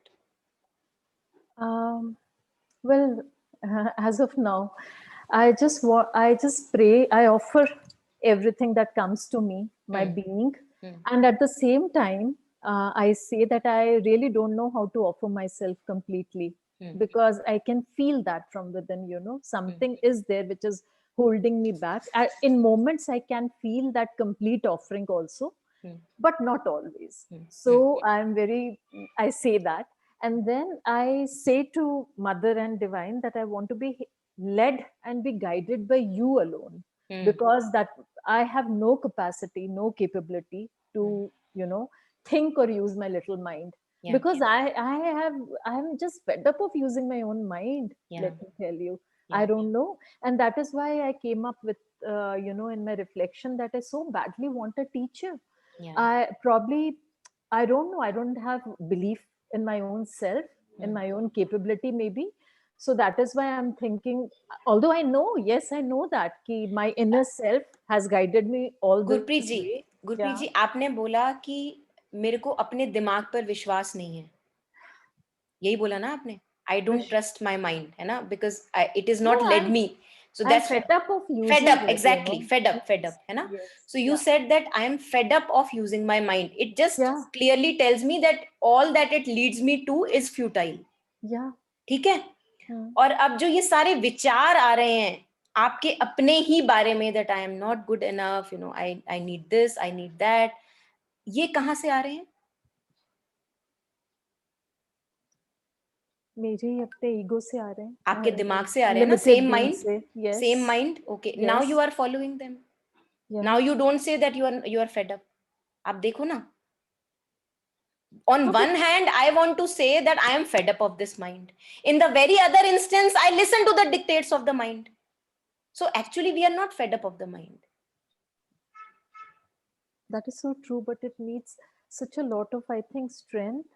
Well, as of now, I just pray. I offer everything that comes to me, my being, and at the same time, I say that I really don't know how to offer myself completely because I can feel that from within. Something is there which is holding me back. In moments, I can feel that complete offering also, but not always. So I say that. And then I say to Mother and Divine that I want to be led and be guided by you alone, because that I have no capacity, no capability to, think or use my little mind. Yeah. Because I'm just fed up of using my own mind. Yeah. Let me tell you, Yeah. I don't know, and that is why I came up with, in my reflection, that I so badly want a teacher. Yeah. I don't know. I don't have belief in my own self, in my own capability, maybe. So that is why I'm thinking, although I know, yes, I know that my inner self has guided me all this way. Gurpreet जी, आपने बोला कि मेरे को अपने दिमाग पर विश्वास नहीं है. यही बोला ना आपने? I don't trust my mind, है ना? Because it is not led me. So that's fed up of using fed up, it, exactly. Fed up, है ना? Yes. So you said that I am fed up of using my mind. It just Yeah. clearly tells me that all that it leads me to is futile. Yeah. ठीक है? और अब जो ये सारे विचार आ रहे हैं आपके अपने ही बारे में, that I am not good enough, I need this, I need that, ये कहाँ से आ रहे हैं? मेरे ही अपने ईगो से आ रहे हैं. आपके दिमाग से आ रहे हैं ना? Same mind. Yes. Same mind. Okay. Yes. Now you are following them. Yeah. Now you don't say that you are fed up. आप देखो ना. On one hand, I want to say that I am fed up of this mind. In the very other instance, I listen to the dictates of the mind. So actually, we are not fed up of the mind. That is so true, but it needs such a lot of, I think, strength.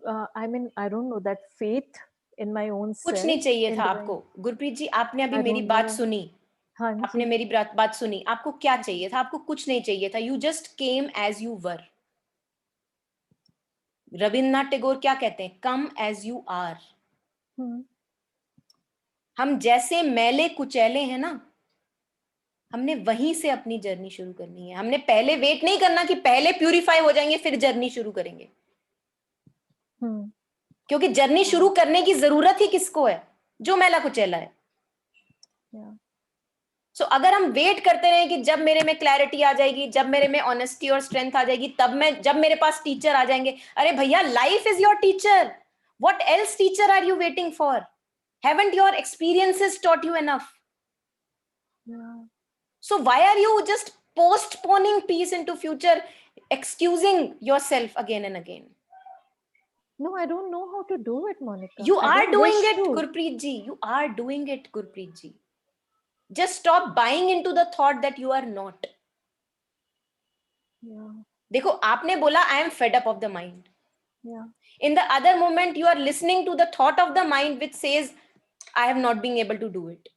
I don't know, that faith in my own self. कुछ नहीं चाहिए था आपको. गुरप्रीत जी, आपने अभी मेरी बात सुनी. आपने मेरी बात सुनी. आपको क्या चाहिए था? आपको कुछ नहीं चाहिए था. You just came as you were. Rabindranath Tagore क्या कहते हैं? Come as you are. हम जैसे मैले कुचैले हैं ना, हमने वहीं से अपनी जर्नी शुरू करनी है. हमने पहले वेट नहीं करना कि पहले प्यूरिफाई हो जाएंगे फिर जर्नी शुरू करेंगे. क्योंकि जर्नी शुरू करने की जरूरत ही किसको है? जो मैला कुचैला है. सो अगर हम वेट करते रहे कि जब मेरे में क्लैरिटी आ जाएगी, जब मेरे में ऑनेस्टी और स्ट्रेंथ आ जाएगी, जब मेरे पास टीचर आ जाएंगे. अरे भैया, life is your teacher. What else teacher are you waiting for? Haven't your experiences taught you enough? So why are you just postponing peace into future, excusing yourself again and again? No, I don't know how to do it, Monica. You are doing it, Gurpreet ji. You are doing it, Gurpreet ji. Just stop buying into the thought that you are not. Yeah. देखो, आपने बोला I am fed up of the mind. Yeah. In the other moment, you are listening to the thought of the mind which says, I have not been able to do it.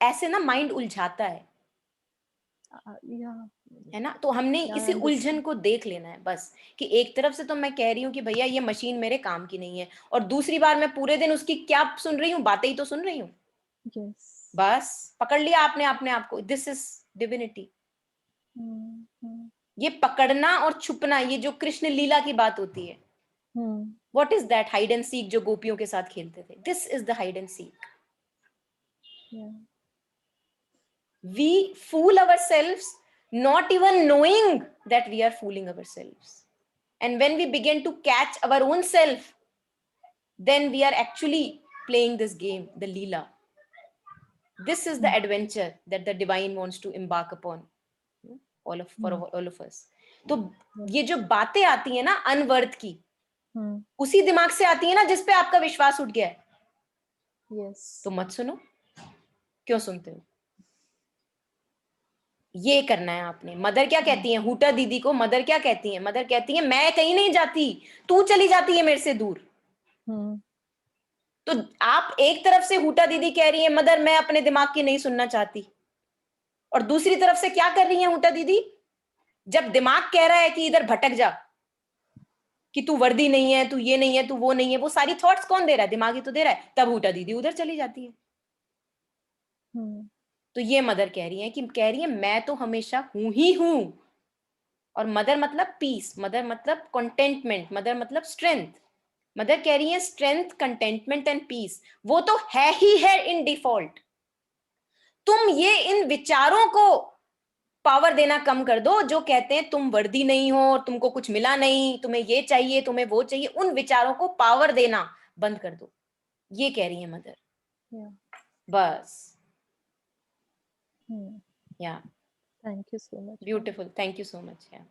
ऐसे ना mind उलझाता Yeah. है ना. तो हमने Yeah, I इसी उलझन understand. को देख लेना है बस, कि एक तरफ से तो मैं कह रही हूँ कि भैया ये मशीन मेरे काम की नहीं है, और दूसरी बार मैं पूरे दिन उसकी क्या सुन रही हूँ, बातें ही तो सुन रही हूँ. Yes. बस पकड़ लिया आपने अपने आप को. This is divinity. Hmm. ये पकड़ना और छुपना, ये जो कृष्ण लीला की बात होती है, Hmm. What is that? Hide and seek जो गोपियों के साथ खेलते थे. This is the hide and seek. Yeah. We fool ourselves not even knowing that we are fooling ourselves. And when we begin to catch our own self, then we are actually playing this game, the Leela. This is the adventure that the divine wants to embark upon for all of us. तो ये जो बातें आती है ना अनवर्थ की, उसी दिमाग से आती है ना जिस पे आपका विश्वास उठ गया है. Yes. तो मत सुनो. क्यों सुनते हो? ये करना है आपने. मदर क्या कहती है हूटा दीदी को? मदर क्या कहती है? मदर कहती है मैं कहीं नहीं जाती, तू चली जाती है मेरे से दूर. तो आप एक तरफ से हूटा दीदी कह रही है मदर मैं अपने दिमाग की नहीं सुनना चाहती, और दूसरी तरफ से क्या कर रही है हूटा दीदी? जब दिमाग कह रहा है कि इधर भटक जा, कि तू वर्दी नहीं है, तू ये नहीं है, तू वो नहीं है, वो सारी थॉट्स कौन दे रहा है? दिमाग ही तो दे रहा है. तब हूटा दीदी उधर चली जाती है. तो ये मदर कह रही है कि कह रही है मैं तो हमेशा हूं ही हूं. और मदर मतलब पीस, मदर मतलब कंटेंटमेंट, मदर मतलब स्ट्रेंथ. मदर कह रही है स्ट्रेंथ, कंटेंटमेंट एंड पीस वो तो है ही है इन डिफॉल्ट. तुम ये इन विचारों को पावर देना कम कर दो जो कहते हैं तुम वर्दी नहीं हो, तुमको कुछ मिला नहीं, तुम्हें ये चाहिए, तुम्हें वो चाहिए. उन विचारों को पावर देना बंद कर दो. ये कह रही है मदर. बस. या Thank you so much. Beautiful. Thank you so much. या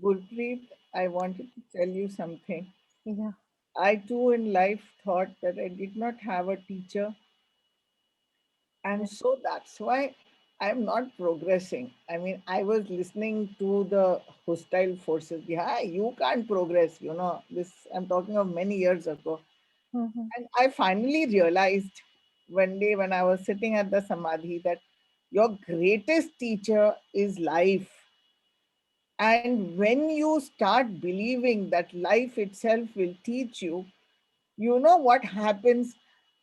Gurpreet, I wanted to tell you something. Yeah. I too in life thought that I did not have a teacher, and so that's why I'm not progressing. I mean, I was listening to the hostile forces. Yeah, you can't progress, you know. This I'm talking of many years ago. And I finally realized one day when I was sitting at the Samadhi that your greatest teacher is life. And when you start believing that life itself will teach you, you know what happens?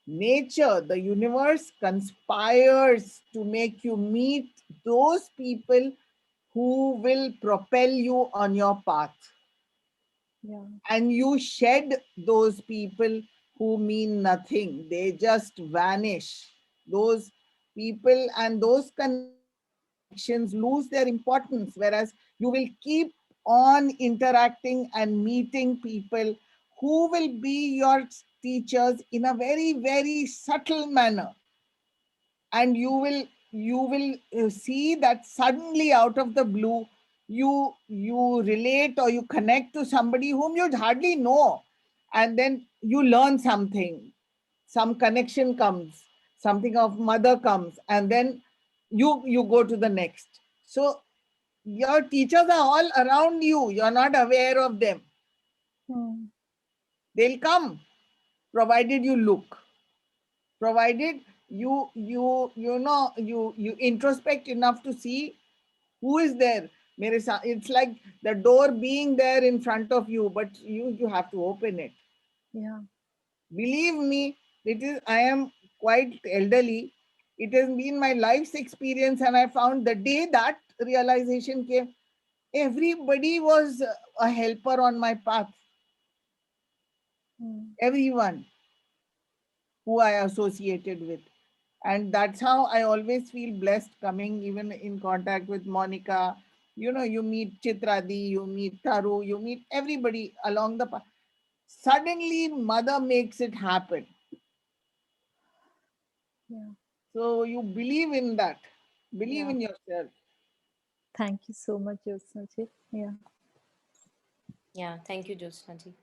Nature, the universe conspires to make you meet those people who will propel you on your path. Yeah. And you shed those people who mean nothing, they just vanish. Those people and those connections lose their importance, whereas you will keep on interacting and meeting people who will be your teachers in a very, very subtle manner. And you will see that suddenly out of the blue you relate or you connect to somebody whom you hardly know, and then you learn something, some connection comes, something of mother comes, and then you go to the next. So your teachers are all around you, you're not aware of them. They'll come provided you look, provided you introspect enough to see who is there. It's like the door being there in front of you, but you have to open it. Yeah. Believe me, I am quite elderly. It has been my life's experience, and I found the day that realization came, everybody was a helper on my path. Everyone who I associated with. And that's how I always feel blessed coming even in contact with Monica. You know, you meet Chitradi, you meet Taru, you meet everybody along the path. Suddenly, mother makes it happen. Yeah. So you believe in that. Believe in yourself. Thank you so much, Jyotsna ji. Yeah. Yeah, thank you, Jyotsna ji.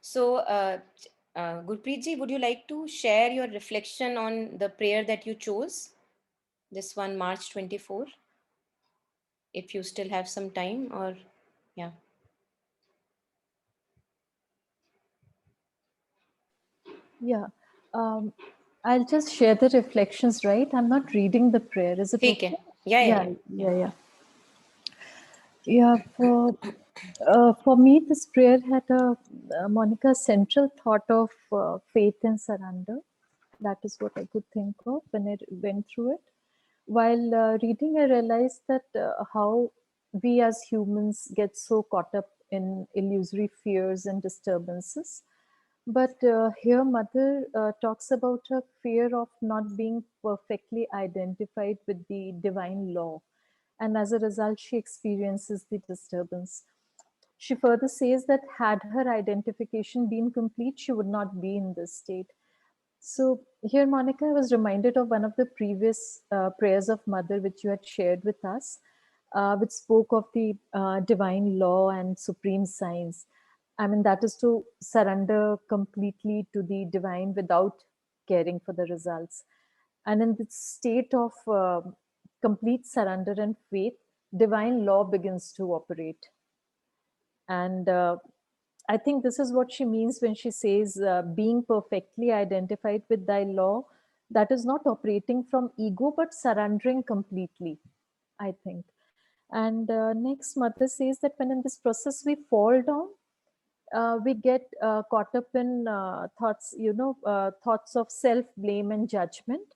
So Gurpreet ji, would you like to share your reflection on the prayer that you chose? This one, March 24, if you still have some time, or yeah. Yeah. Um, I'll just share the reflections, right? I'm not reading the prayer. Is it ठीक okay? है. Yeah. Yeah. Yeah, for me, this prayer had Monica, central thought of faith and surrender. That is what I could think of when I went through it. While reading, I realized that how we as humans get so caught up in illusory fears and disturbances. But here, Mother talks about her fear of not being perfectly identified with the divine law, and as a result, she experiences the disturbance. She further says that had her identification been complete, she would not be in this state. So here, Monica, I was reminded of one of the previous prayers of Mother, which you had shared with us, which spoke of the divine law and supreme science. I mean, that is to surrender completely to the divine without caring for the results. And in this state of complete surrender and faith, divine law begins to operate. And I think this is what she means when she says, being perfectly identified with thy law, that is not operating from ego, but surrendering completely, I think. And next, Mother says that when in this process we fall down, we get caught up in thoughts, thoughts of self blame and judgment,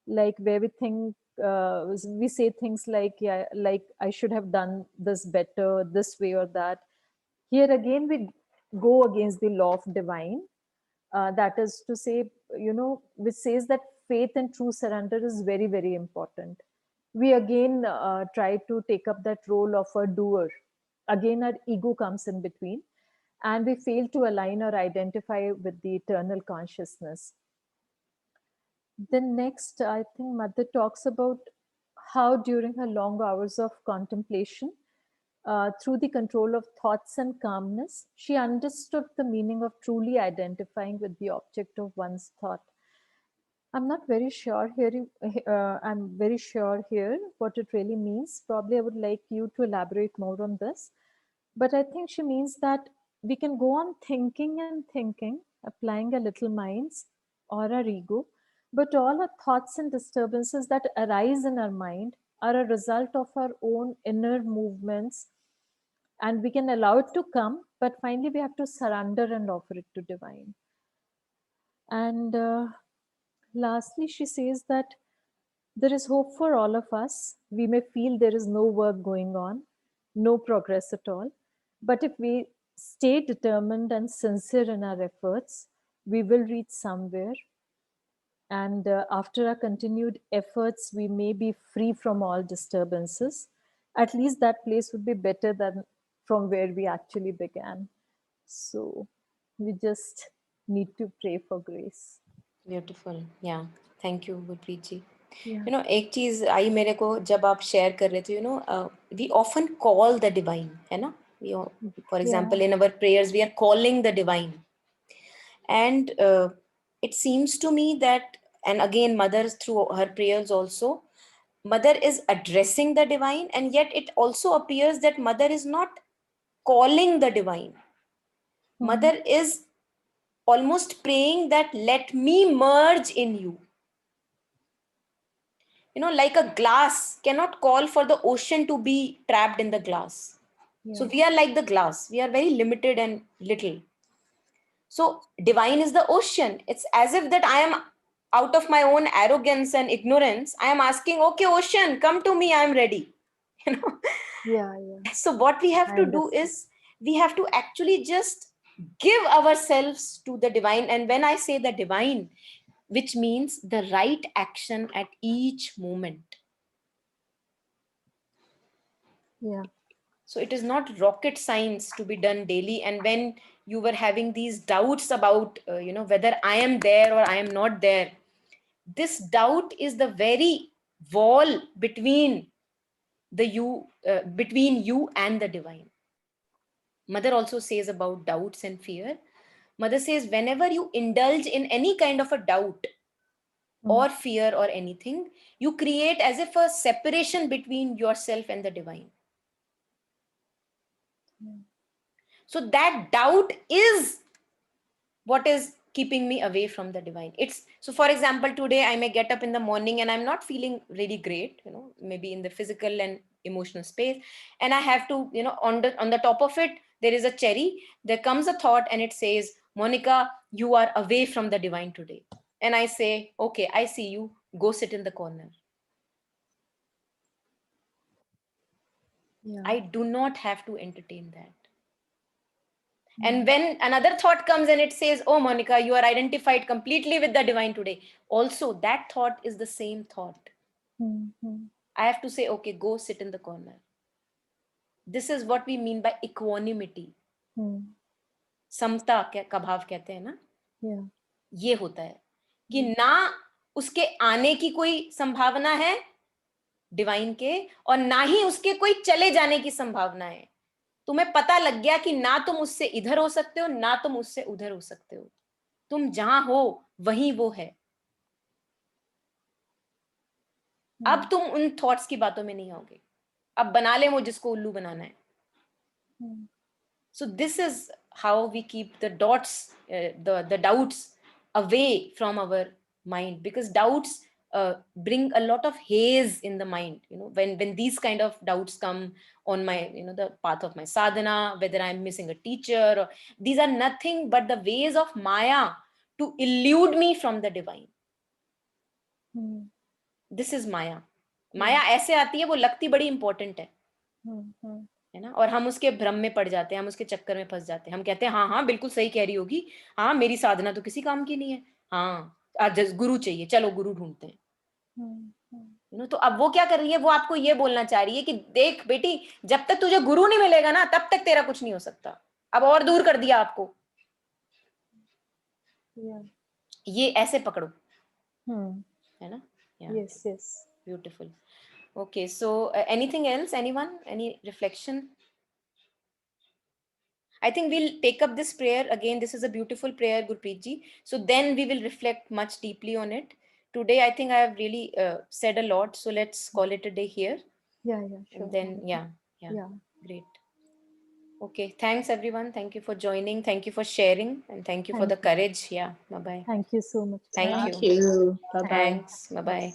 like where we think, we say things like, yeah, like I should have done this better, this way or that. Here again, we go against the law of divine. That is to say, which says that faith and true surrender is very, very important. We again try to take up that role of a doer. Again, our ego comes in between, and we fail to align or identify with the eternal consciousness. Then next, I think Mother talks about how during her long hours of contemplation, through the control of thoughts and calmness, she understood the meaning of truly identifying with the object of one's thought. I'm not very sure here. I'm very sure here what it really means. Probably I would like you to elaborate more on this. But I think she means that we can go on thinking and thinking, applying our little minds or our ego, but all our thoughts and disturbances that arise in our mind are a result of our own inner movements, and we can allow it to come, but finally we have to surrender and offer it to divine. And lastly, she says that there is hope for all of us. We may feel there is no work going on, no progress at all, but if we stay determined and sincere in our efforts, we will reach somewhere. And after our continued efforts, we may be free from all disturbances. At least that place would be better than from where we actually began. So we just need to pray for grace. Beautiful. Yeah. Thank you, Gurpreet ji. Yeah. एक चीज आई मेरे को जब आप share कर रहे थे, we often call the divine, है ना? For example, in our prayers, we are calling the divine. And it seems to me that, and again, Mother through her prayers also, Mother is addressing the divine, and yet it also appears that Mother is not calling the divine. Mother is almost praying that let me merge in you. Like a glass cannot call for the ocean to be trapped in the glass. So we are like the glass. We are very limited and little. So divine is the ocean. It's as if that I am out of my own arrogance and ignorance. I am asking, okay, ocean, come to me. I am ready. You know. Yeah. So what we have to do is we have to actually just give ourselves to the divine. And when I say the divine, which means the right action at each moment. Yeah. So it is not rocket science to be done daily. And when you were having these doubts about, whether I am there or I am not there, this doubt is the very wall between between you and the divine. Mother also says about doubts and fear. Mother says, whenever you indulge in any kind of a doubt or fear or anything, you create as if a separation between yourself and the divine. So that doubt is what is keeping me away from the divine. It's so, for example, today I may get up in the morning and I'm not feeling really great, maybe in the physical and emotional space, and I have to, on the top of it there is a cherry. There comes a thought and it says, Monica, you are away from the divine today. And I say, okay, I see you, go sit in the corner. Yeah. I do not have to entertain that. And when another thought comes and it says, oh, Monica, you are identified completely with the divine today, also that thought is the same thought. I have to say, okay, go sit in the corner. This is what we mean by equanimity. समता का भाव कहते हैं ना. ये होता है कि ना उसके आने की कोई संभावना है डिवाइन के, और ना ही उसके कोई चले जाने की संभावना है. तुम्हें पता लग गया कि ना तुम उससे इधर हो सकते हो, ना तुम उससे उधर हो सकते हो. तुम जहां हो वहीं वो है. अब तुम उन थॉट्स की बातों में नहीं आओगे. अब बना ले वो जिसको उल्लू बनाना है. So this is how we keep the dots, the doubts away from our mind, because doubts bring a lot of haze in the mind. When these kind of doubts come on my, the path of my sadhana, whether I'm missing a teacher, or, these are nothing but the ways of Maya to elude me from the divine. This is Maya. Maya ऐसे आती है, वो लगती बड़ी important है ना, और हम उसके भ्रम में पड़ जाते हैं, हम उसके चक्कर में फंस जाते हैं. हम कहते हैं हाँ हाँ बिल्कुल सही कह रही होगी, हाँ मेरी साधना तो किसी काम की नहीं है, हाँ आज गुरु चाहिए, चलो गुरु ढूंढते हैं. तो अब वो क्या कर रही है, वो आपको ये बोलना चाह रही है कि देख बेटी, जब तक तुझे गुरु नहीं मिलेगा ना, तब तक तेरा कुछ नहीं हो सकता. अब और दूर कर दिया आपको. ये ऐसे पकड़ो, है ना. Yes, yes. Beautiful. Okay, so anything else, anyone, any reflection? I think we'll take up this prayer again. This is a beautiful prayer, Gurpreet ji. So then we will reflect much deeply on it. Today, I think I have really said a lot. So let's call it a day here. Yeah, sure. And then, yeah, great. Okay, thanks everyone. Thank you for joining. Thank you for sharing. And thank you for the courage. Yeah, bye-bye. Thank you so much. Thank Thank you. Bye-bye. Thanks. Bye-bye.